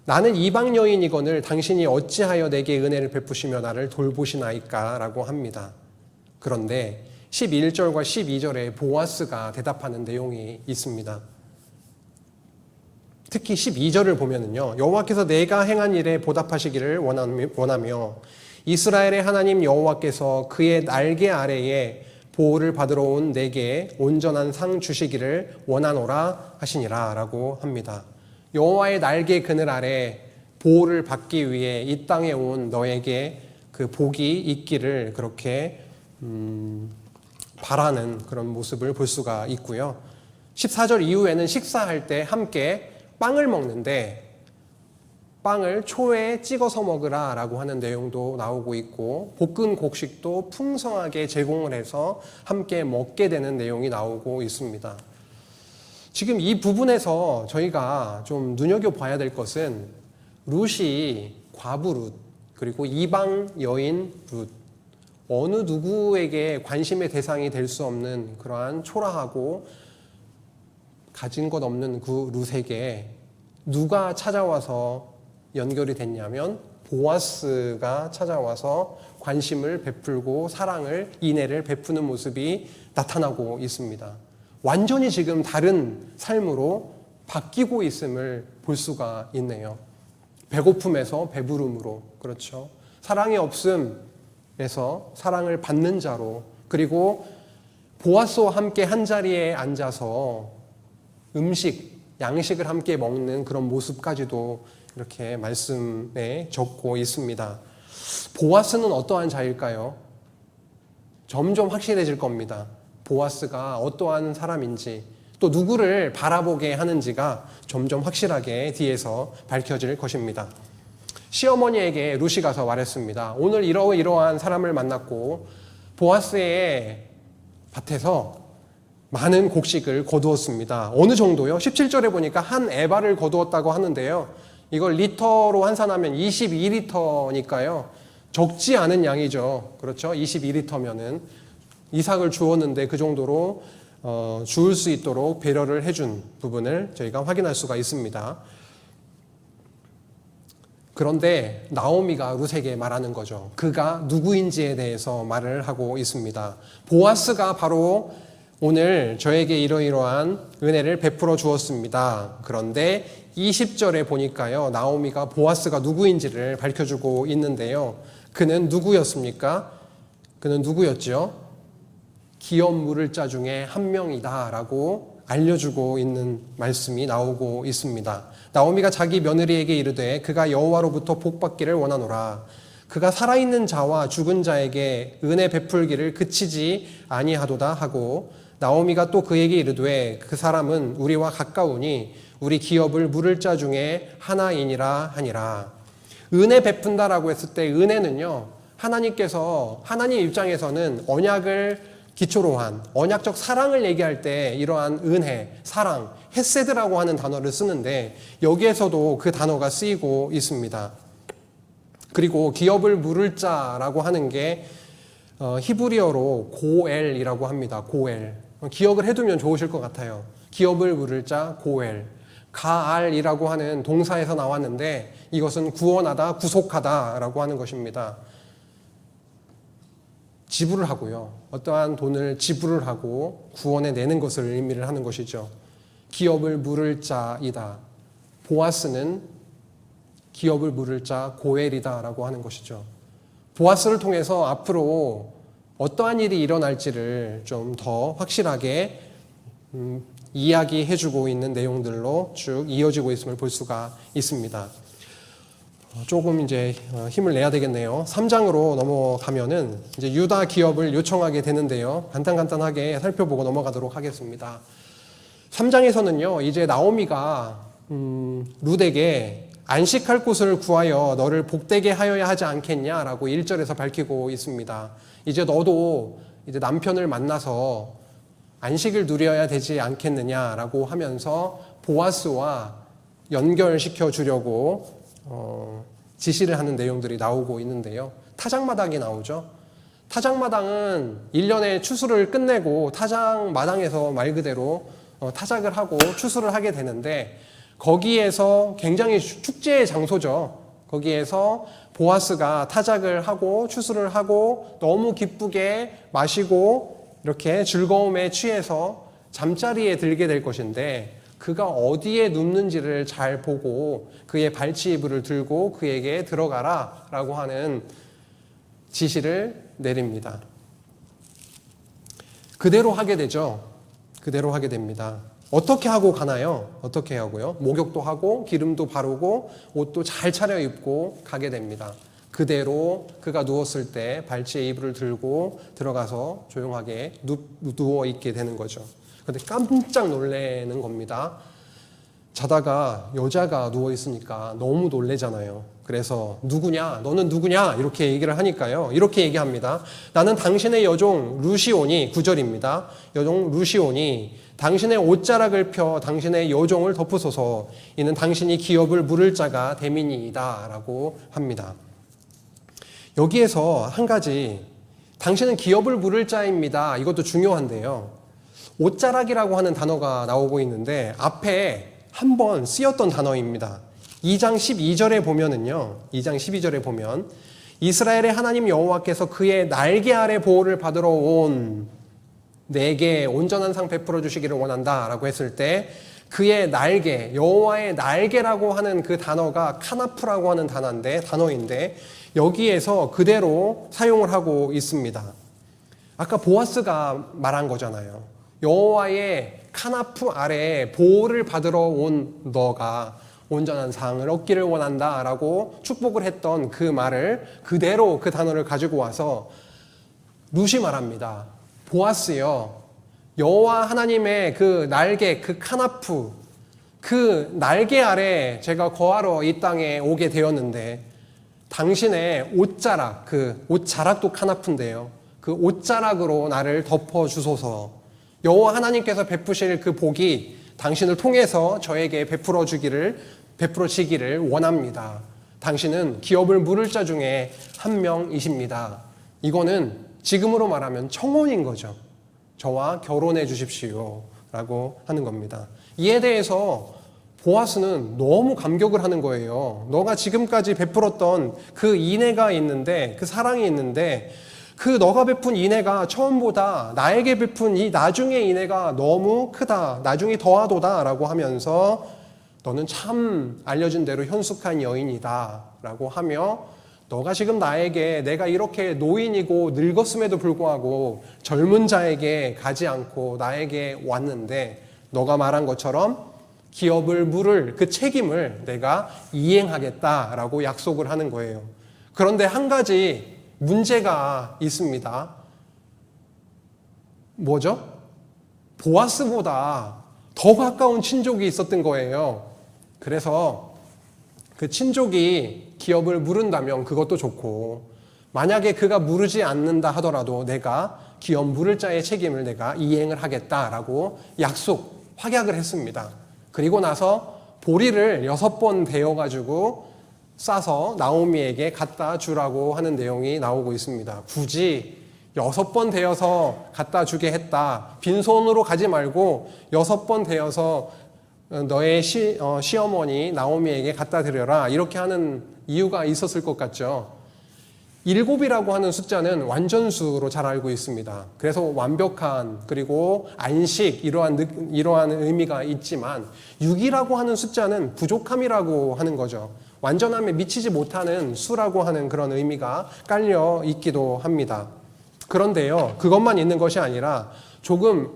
나는 이방 여인이거늘 당신이 어찌하여 내게 은혜를 베푸시며 나를 돌보시나이까 라고 합니다. 그런데 11절과 12절에 보아스가 대답하는 내용이 있습니다. 특히 12절을 보면은요, 여호와께서 내가 행한 일에 보답하시기를 원하며 이스라엘의 하나님 여호와께서 그의 날개 아래에 보호를 받으러 온 내게 온전한 상 주시기를 원하노라 하시니라 라고 합니다. 여호와의 날개 그늘 아래 보호를 받기 위해 이 땅에 온 너에게 그 복이 있기를 그렇게 바라는 그런 모습을 볼 수가 있고요. 14절 이후에는 식사할 때 함께 빵을 먹는데 빵을 초에 찍어서 먹으라 라고 하는 내용도 나오고 있고 볶은 곡식도 풍성하게 제공을 해서 함께 먹게 되는 내용이 나오고 있습니다. 지금 이 부분에서 저희가 좀 눈여겨봐야 될 것은 룻이 과부 룻 그리고 이방 여인 룻 어느 누구에게 관심의 대상이 될 수 없는 그러한 초라하고 가진 것 없는 그 룻에게 누가 찾아와서 연결이 됐냐면 보아스가 찾아와서 관심을 베풀고 사랑을 인애를 베푸는 모습이 나타나고 있습니다. 완전히 지금 다른 삶으로 바뀌고 있음을 볼 수가 있네요. 배고픔에서 배부름으로, 그렇죠. 사랑이 없음에서 사랑을 받는 자로, 그리고 보아스와 함께 한 자리에 앉아서 양식을 함께 먹는 그런 모습까지도 이렇게 말씀에 적고 있습니다. 보아스는 어떠한 자일까요? 점점 확실해질 겁니다. 보아스가 어떠한 사람인지, 또 누구를 바라보게 하는지가 점점 확실하게 뒤에서 밝혀질 것입니다. 시어머니에게 룻이 가서 말했습니다. 오늘 이러한 사람을 만났고 보아스의 밭에서 많은 곡식을 거두었습니다. 어느 정도요? 17절에 보니까 한 에바를 거두었다고 하는데요. 이걸 리터로 환산하면 22리터니까요. 적지 않은 양이죠. 그렇죠? 22리터면은 이삭을 주었는데 그 정도로 주울 수 있도록 배려를 해준 부분을 저희가 확인할 수가 있습니다. 그런데 나오미가 룻에게 말하는 거죠. 그가 누구인지에 대해서 말을 하고 있습니다. 보아스가 바로 오늘 저에게 이러이러한 은혜를 베풀어 주었습니다. 그런데 20절에 보니까요, 나오미가 보아스가 누구인지를 밝혀주고 있는데요. 그는 누구였습니까? 그는 누구였죠? 기업 물을 자 중에 한 명이다 라고 알려주고 있는 말씀이 나오고 있습니다. 나오미가 자기 며느리에게 이르되 그가 여호와로부터 복받기를 원하노라. 그가 살아있는 자와 죽은 자에게 은혜 베풀기를 그치지 아니하도다 하고, 나오미가 또 그에게 이르되 그 사람은 우리와 가까우니 우리 기업을 물을 자 중에 하나이니라 하니라. 은혜 베푼다라고 했을 때 은혜는요, 하나님 입장에서는 언약을 기초로 한 언약적 사랑을 얘기할 때 이러한 은혜, 사랑, 헤세드라고 하는 단어를 쓰는데 여기에서도 그 단어가 쓰이고 있습니다. 그리고 기업을 물을 자라고 하는 게 히브리어로 고엘이라고 합니다. 고엘. 기억을 해두면 좋으실 것 같아요. 기업을 물을 자 고엘. 가알이라고 하는 동사에서 나왔는데 이것은 구원하다, 구속하다라고 하는 것입니다. 지불을 하고요. 어떠한 돈을 지불을 하고 구원해 내는 것을 의미를 하는 것이죠. 기업을 물을 자이다. 보아스는 기업을 물을 자 고엘이다라고 하는 것이죠. 보아스를 통해서 앞으로 어떠한 일이 일어날지를 좀 더 확실하게 이야기해주고 있는 내용들로 쭉 이어지고 있음을 볼 수가 있습니다. 조금 이제 힘을 내야 되겠네요. 3장으로 넘어가면은 이제 유다 기업을 요청하게 되는데요. 간단하게 살펴보고 넘어가도록 하겠습니다. 3장에서는요, 이제 나오미가 룻에게 안식할 곳을 구하여 너를 복되게 하여야 하지 않겠냐라고 1절에서 밝히고 있습니다. 이제 너도 이제 남편을 만나서 안식을 누려야 되지 않겠느냐라고 하면서 보아스와 연결시켜 주려고 지시를 하는 내용들이 나오고 있는데요. 타작마당이 나오죠. 타작마당은 1년의 추수를 끝내고 타작마당에서 말 그대로 타작을 하고 추수를 하게 되는데, 거기에서 굉장히 축제의 장소죠. 거기에서 보아스가 타작을 하고 추수를 하고 너무 기쁘게 마시고 이렇게 즐거움에 취해서 잠자리에 들게 될 것인데, 그가 어디에 눕는지를 잘 보고 그의 발치이불을 들고 그에게 들어가라 라고 하는 지시를 내립니다. 그대로 하게 되죠. 그대로 하게 됩니다. 어떻게 하고 가나요? 어떻게 하고요? 목욕도 하고 기름도 바르고 옷도 잘 차려입고 가게 됩니다. 그대로 그가 누웠을 때 발치에 이불을 들고 들어가서 조용하게 누워있게 되는 거죠. 근데 깜짝 놀라는 겁니다. 자다가 여자가 누워있으니까 너무 놀래잖아요. 그래서 누구냐? 너는 누구냐? 이렇게 얘기를 하니까요. 이렇게 얘기합니다. 나는 당신의 여종 루시오니, 9절입니다. 여종 루시오니 당신의 옷자락을 펴 당신의 여종을 덮으소서. 이는 당신이 기업을 물을 자가 됨이니이다 라고 합니다. 여기에서 한 가지, 당신은 기업을 물을 자입니다. 이것도 중요한데요. 옷자락이라고 하는 단어가 나오고 있는데 앞에 한 번 쓰였던 단어입니다. 2장 12절에 보면은요. 2장 12절에 보면 이스라엘의 하나님 여호와께서 그의 날개 아래 보호를 받으러 온 내게 온전한 상 베풀어 주시기를 원한다라고 했을 때 그의 날개, 여호와의 날개라고 하는 그 단어가 카나프라고 하는 단어인데 여기에서 그대로 사용을 하고 있습니다. 아까 보아스가 말한 거잖아요. 여호와의 카나프 아래에 보호를 받으러 온 너가 온전한 상을 얻기를 원한다라고 축복을 했던 그 말을 그대로 그 단어를 가지고 와서 룻이 말합니다. 보아스여, 여호와 하나님의 그 날개, 그 카나프, 그 날개 아래 제가 거하러 이 땅에 오게 되었는데 당신의 옷자락, 그 옷자락도 카나프인데요. 그 옷자락으로 나를 덮어주소서. 여호와 하나님께서 베푸실 그 복이 당신을 통해서 저에게 베풀어지기를 원합니다. 당신은 기업을 물을 자 중에 한 명이십니다. 이거는 지금으로 말하면 청혼인 거죠. 저와 결혼해 주십시오 라고 하는 겁니다. 이에 대해서 보아스는 너무 감격을 하는 거예요. 너가 지금까지 베풀었던 그 인애가 있는데, 그 사랑이 있는데 그 너가 베푼 인애가 처음보다 나에게 베푼 이 나중의 인애가 너무 크다. 나중이 더하도다 라고 하면서 너는 참 알려진 대로 현숙한 여인이다 라고 하며 너가 지금 나에게 내가 이렇게 노인이고 늙었음에도 불구하고 젊은 자에게 가지 않고 나에게 왔는데 너가 말한 것처럼 기업을 물을 그 책임을 내가 이행하겠다라고 약속을 하는 거예요. 그런데 한 가지 문제가 있습니다. 뭐죠? 보아스보다 더 가까운 친족이 있었던 거예요. 그래서 그 친족이 기업을 물은다면 그것도 좋고 만약에 그가 물으지 않는다 하더라도 내가 기업 물을 자의 책임을 내가 이행을 하겠다라고 확약을 했습니다. 그리고 나서 보리를 6번 데워가지고 싸서 나오미에게 갖다 주라고 하는 내용이 나오고 있습니다. 굳이 6번 데워서 갖다 주게 했다. 빈손으로 가지 말고 6번 데워서 너의 시어머니 나오미에게 갖다 드려라. 이렇게 하는 이유가 있었을 것 같죠. 7이라고 하는 숫자는 완전수로 잘 알고 있습니다. 그래서 완벽한 그리고 안식 이러한 의미가 있지만 6이라고 하는 숫자는 부족함이라고 하는 거죠. 완전함에 미치지 못하는 수라고 하는 그런 의미가 깔려 있기도 합니다. 그런데요, 그것만 있는 것이 아니라 조금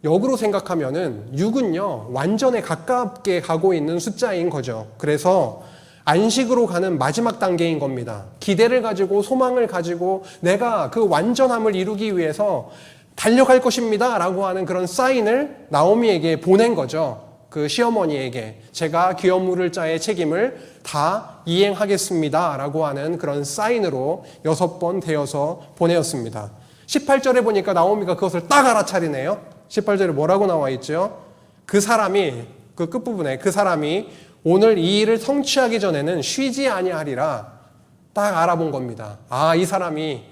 역으로 생각하면은 6은요, 완전에 가깝게 가고 있는 숫자인 거죠. 그래서 안식으로 가는 마지막 단계인 겁니다. 기대를 가지고 소망을 가지고 내가 그 완전함을 이루기 위해서 달려갈 것입니다 라고 하는 그런 사인을 나오미에게 보낸 거죠. 그 시어머니에게 제가 기업 물을 자의 책임을 다 이행하겠습니다 라고 하는 그런 사인으로 6번 되어서 보내었습니다. 18절에 보니까 나오미가 그것을 딱 알아차리네요. 18절에 뭐라고 나와 있죠? 그 끝부분에 그 사람이 오늘 이 일을 성취하기 전에는 쉬지 아니하리라 딱 알아본 겁니다. 이 사람이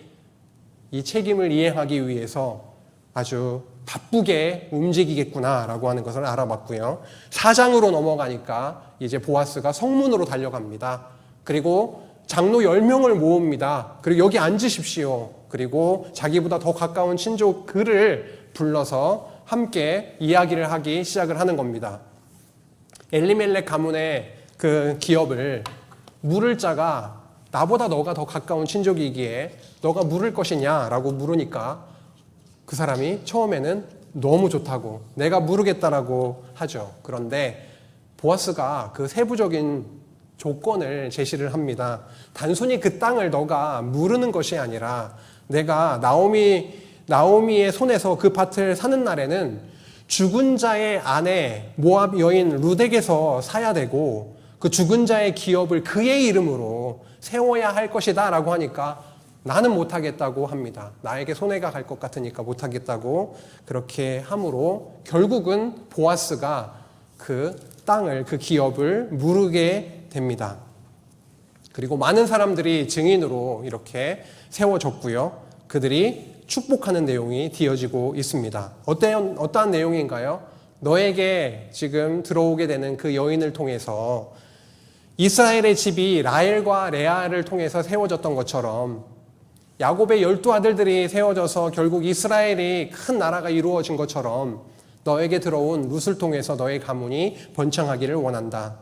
이 책임을 이행하기 위해서 아주 바쁘게 움직이겠구나라고 하는 것을 알아봤고요. 4장으로 넘어가니까 이제 보아스가 성문으로 달려갑니다. 그리고 장로 10명을 모읍니다. 그리고 여기 앉으십시오. 그리고 자기보다 더 가까운 친족 그를 불러서 함께 이야기를 하기 시작을 하는 겁니다. 엘리멜렉 가문의 그 기업을 물을 자가 나보다 너가 더 가까운 친족이기에 너가 물을 것이냐라고 물으니까 그 사람이 처음에는 너무 좋다고 내가 물으겠다라고 하죠. 그런데 보아스가 그 세부적인 조건을 제시를 합니다. 단순히 그 땅을 너가 물으는 것이 아니라 내가 나오미의 손에서 그 밭을 사는 날에는 죽은 자의 아내 모압 여인 룻에게서 사야 되고 그 죽은 자의 기업을 그의 이름으로 세워야 할 것이다 라고 하니까 나는 못하겠다고 합니다. 나에게 손해가 갈 것 같으니까 못하겠다고 그렇게 함으로 결국은 보아스가 그 땅을 그 기업을 무르게 됩니다. 그리고 많은 사람들이 증인으로 이렇게 세워졌고요. 그들이 축복하는 내용이 뒤어지고 있습니다. 어떠한 내용인가요? 너에게 지금 들어오게 되는 그 여인을 통해서 이스라엘의 집이 라헬과 레아를 통해서 세워졌던 것처럼 야곱의 12아들들이 세워져서 결국 이스라엘이 큰 나라가 이루어진 것처럼 너에게 들어온 룻을 통해서 너의 가문이 번창하기를 원한다.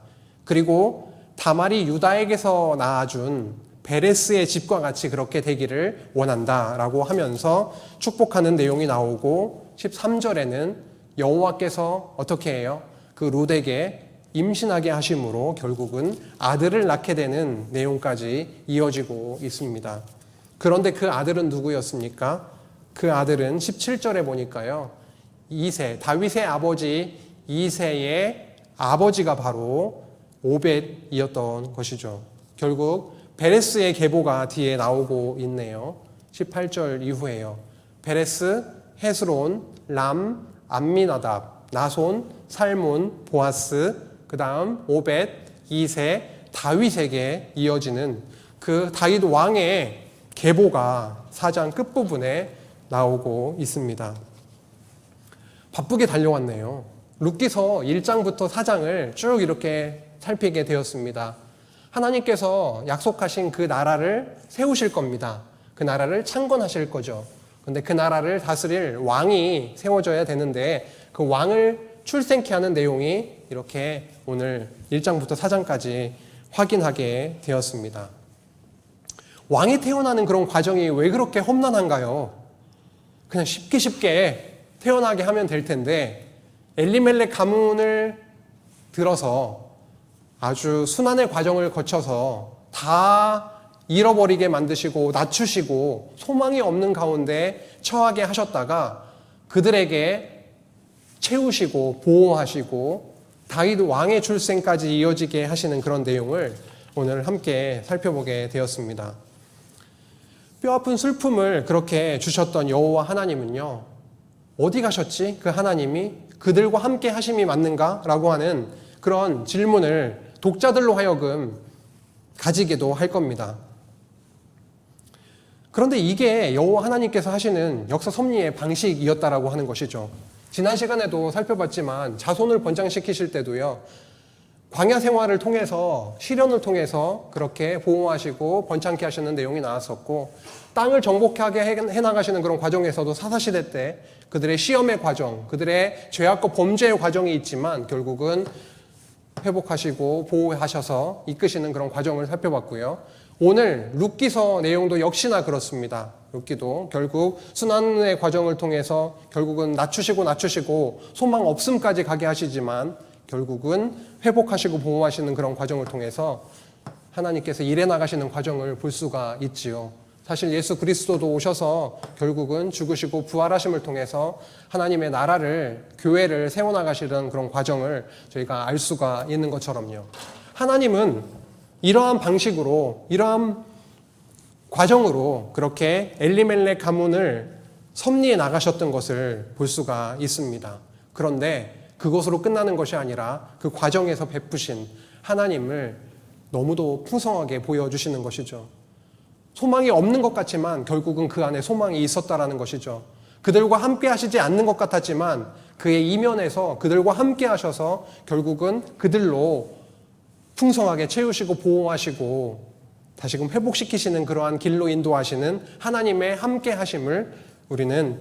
그리고 다말이 유다에게서 낳아준 베레스의 집과 같이 그렇게 되기를 원한다라고 하면서 축복하는 내용이 나오고 13절에는 여호와께서 어떻게 해요? 그 룻에게 임신하게 하심으로 결국은 아들을 낳게 되는 내용까지 이어지고 있습니다. 그런데 그 아들은 누구였습니까? 그 아들은 17절에 보니까요. 이세, 다윗의 아버지 이세의 아버지가 바로 오벳이었던 것이죠. 결국 베레스의 계보가 뒤에 나오고 있네요. 18절 이후에요. 베레스, 헤스론, 람, 암미나답, 나손, 살문, 보아스, 그 다음 오벳, 이세, 다윗에게 이어지는 그 다윗 왕의 계보가 4장 끝부분에 나오고 있습니다. 바쁘게 달려왔네요. 룻기서 1장부터 4장을 쭉 이렇게 살피게 되었습니다. 하나님께서 약속하신 그 나라를 세우실 겁니다. 그 나라를 창건하실 거죠. 그런데 그 나라를 다스릴 왕이 세워져야 되는데 그 왕을 출생케 하는 내용이 이렇게 오늘 1장부터 4장까지 확인하게 되었습니다. 왕이 태어나는 그런 과정이 왜 그렇게 험난한가요? 그냥 쉽게 태어나게 하면 될 텐데 엘리멜렉 가문을 들어서 아주 순환의 과정을 거쳐서 다 잃어버리게 만드시고 낮추시고 소망이 없는 가운데 처하게 하셨다가 그들에게 채우시고 보호하시고 다윗 왕의 출생까지 이어지게 하시는 그런 내용을 오늘 함께 살펴보게 되었습니다. 뼈아픈 슬픔을 그렇게 주셨던 여호와 하나님은요, 어디 가셨지? 그 하나님이 그들과 함께 하심이 맞는가? 라고 하는 그런 질문을 독자들로 하여금 가지게도 할 겁니다. 그런데 이게 여호와 하나님께서 하시는 역사 섭리의 방식이었다라고 하는 것이죠. 지난 시간에도 살펴봤지만 자손을 번창시키실 때도요, 광야 생활을 통해서 시련을 통해서 그렇게 보호하시고 번창케 하시는 내용이 나왔었고, 땅을 정복하게 해나가시는 그런 과정에서도 사사시대 때 그들의 시험의 과정, 그들의 죄악과 범죄의 과정이 있지만 결국은 회복하시고 보호하셔서 이끄시는 그런 과정을 살펴봤고요. 오늘 룻기서 내용도 역시나 그렇습니다. 룻기도 결국 순환의 과정을 통해서 결국은 낮추시고 소망 없음까지 가게 하시지만 결국은 회복하시고 보호하시는 그런 과정을 통해서 하나님께서 일해 나가시는 과정을 볼 수가 있지요. 사실 예수 그리스도도 오셔서 결국은 죽으시고 부활하심을 통해서 하나님의 나라를, 교회를 세워나가시는 그런 과정을 저희가 알 수가 있는 것처럼요. 하나님은 이러한 방식으로, 이러한 과정으로 그렇게 엘리멜렉 가문을 섭리해 나가셨던 것을 볼 수가 있습니다. 그런데 그것으로 끝나는 것이 아니라 그 과정에서 베푸신 하나님을 너무도 풍성하게 보여주시는 것이죠. 소망이 없는 것 같지만 결국은 그 안에 소망이 있었다라는 것이죠. 그들과 함께 하시지 않는 것 같았지만 그의 이면에서 그들과 함께 하셔서 결국은 그들로 풍성하게 채우시고 보호하시고 다시금 회복시키시는 그러한 길로 인도하시는 하나님의 함께 하심을 우리는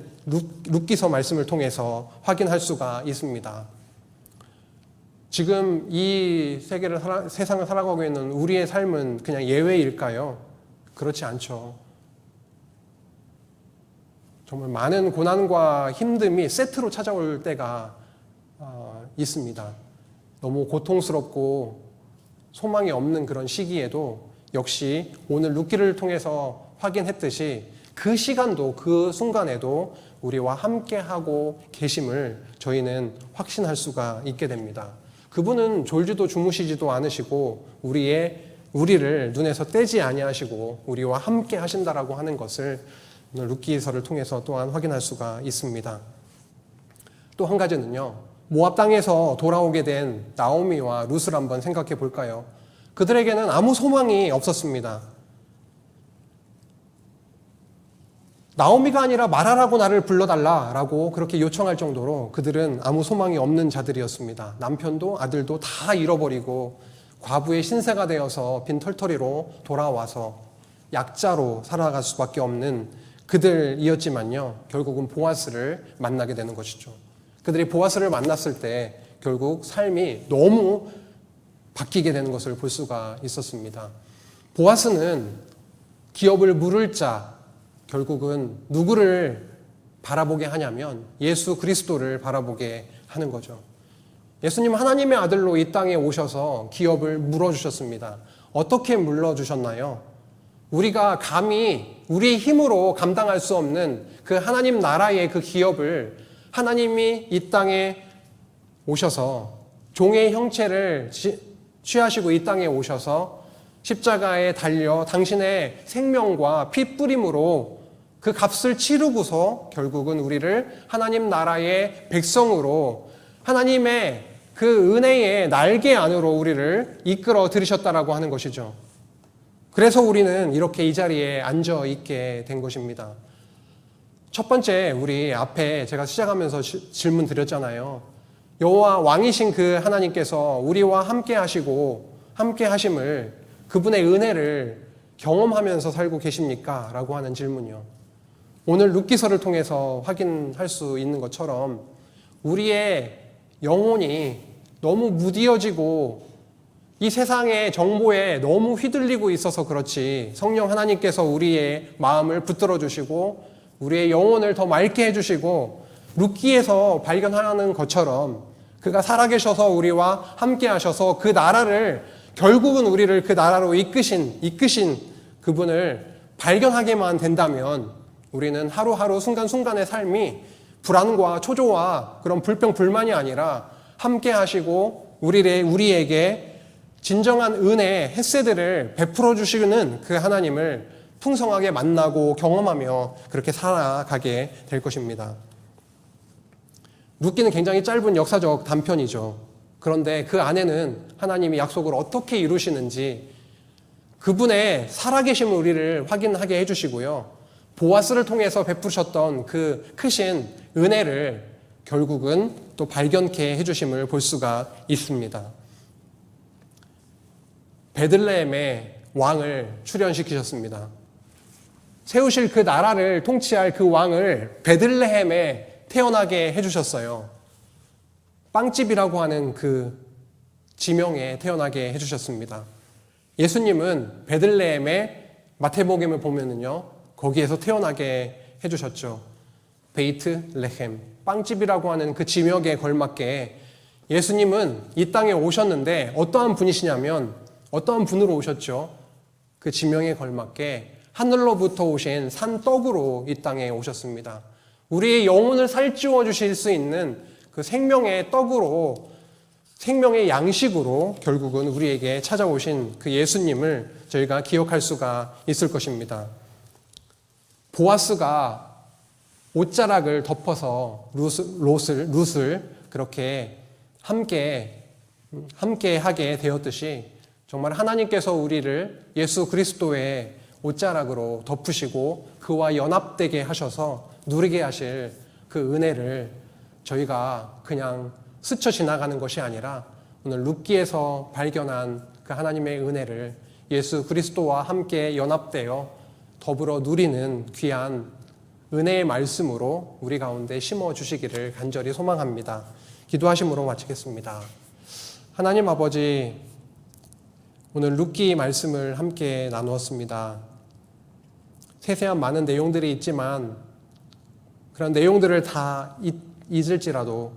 룻기서 말씀을 통해서 확인할 수가 있습니다. 지금 이 세상을 살아가고 있는 우리의 삶은 그냥 예외일까요? 그렇지 않죠. 정말 많은 고난과 힘듦이 세트로 찾아올 때가 있습니다. 너무 고통스럽고 소망이 없는 그런 시기에도 역시 오늘 룻기를 통해서 확인했듯이 그 시간도 그 순간에도 우리와 함께하고 계심을 저희는 확신할 수가 있게 됩니다. 그분은 졸지도 주무시지도 않으시고 우리를 눈에서 떼지 아니하시고 우리와 함께 하신다라고 하는 것을 오늘 룻기서를 통해서 또한 확인할 수가 있습니다. 또 한 가지는요, 모압 땅에서 돌아오게 된 나오미와 룻을 한번 생각해 볼까요? 그들에게는 아무 소망이 없었습니다. 나오미가 아니라 말하라고 나를 불러달라라고 그렇게 요청할 정도로 그들은 아무 소망이 없는 자들이었습니다. 남편도 아들도 다 잃어버리고 과부의 신세가 되어서 빈 털터리로 돌아와서 약자로 살아갈 수밖에 없는 그들이었지만요. 결국은 보아스를 만나게 되는 것이죠. 그들이 보아스를 만났을 때 결국 삶이 너무 바뀌게 되는 것을 볼 수가 있었습니다. 보아스는 기업을 물을 자, 결국은 누구를 바라보게 하냐면 예수 그리스도를 바라보게 하는 거죠. 예수님 하나님의 아들로 이 땅에 오셔서 기업을 물어주셨습니다. 어떻게 물어주셨나요? 우리가 감히 우리의 힘으로 감당할 수 없는 그 하나님 나라의 그 기업을 하나님이 이 땅에 오셔서 종의 형체를 취하시고 이 땅에 오셔서 십자가에 달려 당신의 생명과 피 뿌림으로 그 값을 치르고서 결국은 우리를 하나님 나라의 백성으로 하나님의 그 은혜의 날개 안으로 우리를 이끌어 들이셨다라고 하는 것이죠. 그래서 우리는 이렇게 이 자리에 앉아 있게 된 것입니다. 첫 번째, 우리 앞에 제가 시작하면서 질문 드렸잖아요. 여호와 왕이신 그 하나님께서 우리와 함께 하시고 함께 하심을, 그분의 은혜를 경험하면서 살고 계십니까? 라고 하는 질문이요. 오늘 룻기서를 통해서 확인할 수 있는 것처럼 우리의 영혼이 너무 무디어지고 이 세상의 정보에 너무 휘둘리고 있어서 그렇지, 성령 하나님께서 우리의 마음을 붙들어 주시고 우리의 영혼을 더 맑게 해주시고 룻기에서 발견하는 것처럼 그가 살아계셔서 우리와 함께 하셔서 그 나라를, 결국은 우리를 그 나라로 이끄신 그분을 발견하게만 된다면 우리는 하루하루 순간순간의 삶이 불안과 초조와 그런 불평불만이 아니라 함께 하시고 우리에게 진정한 은혜, 헤세드를 베풀어 주시는 그 하나님을 풍성하게 만나고 경험하며 그렇게 살아가게 될 것입니다. 룻기는 굉장히 짧은 역사적 단편이죠. 그런데 그 안에는 하나님이 약속을 어떻게 이루시는지 그분의 살아계심을 우리를 확인하게 해주시고요. 보아스를 통해서 베푸셨던 그 크신 은혜를 결국은 또 발견케 해주심을 볼 수가 있습니다. 베들레헴의 왕을 출현시키셨습니다. 세우실 그 나라를 통치할 그 왕을 베들레헴에 태어나게 해주셨어요. 빵집이라고 하는 그 지명에 태어나게 해주셨습니다. 예수님은 베들레헴의 마태복음을 보면은요, 거기에서 태어나게 해주셨죠. 베이트 레헴, 빵집이라고 하는 그 지명에 걸맞게 예수님은 이 땅에 오셨는데 어떠한 분이시냐면, 어떠한 분으로 오셨죠? 그 지명에 걸맞게 하늘로부터 오신 산떡으로 이 땅에 오셨습니다. 우리의 영혼을 살찌워 주실 수 있는 그 생명의 떡으로, 생명의 양식으로 결국은 우리에게 찾아오신 그 예수님을 저희가 기억할 수가 있을 것입니다. 보아스가 옷자락을 덮어서 룻을 그렇게 함께 하게 되었듯이 정말 하나님께서 우리를 예수 그리스도의 옷자락으로 덮으시고 그와 연합되게 하셔서 누리게 하실 그 은혜를 저희가 그냥 스쳐 지나가는 것이 아니라 오늘 룻기에서 발견한 그 하나님의 은혜를 예수 그리스도와 함께 연합되어 더불어 누리는 귀한 은혜의 말씀으로 우리 가운데 심어주시기를 간절히 소망합니다. 기도하심으로 마치겠습니다. 하나님 아버지, 오늘 룻기 말씀을 함께 나누었습니다. 세세한 많은 내용들이 있지만 그런 내용들을 다 잊을지라도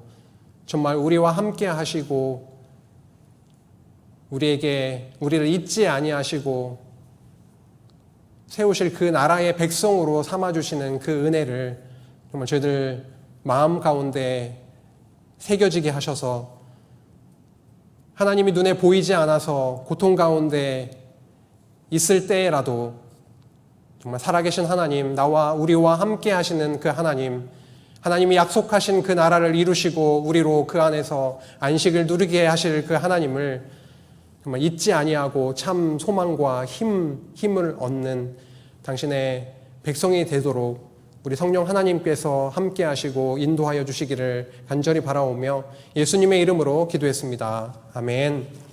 정말 우리와 함께 하시고 우리를 잊지 아니하시고 세우실 그 나라의 백성으로 삼아주시는 그 은혜를 정말 저희들 마음 가운데 새겨지게 하셔서 하나님이 눈에 보이지 않아서 고통 가운데 있을 때라도 정말 살아계신 하나님, 나와 우리와 함께 하시는 그 하나님이 약속하신 그 나라를 이루시고 우리로 그 안에서 안식을 누리게 하실 그 하나님을 정말 잊지 아니하고 참 소망과 힘을 얻는 당신의 백성이 되도록 우리 성령 하나님께서 함께 하시고 인도하여 주시기를 간절히 바라오며 예수님의 이름으로 기도했습니다. 아멘.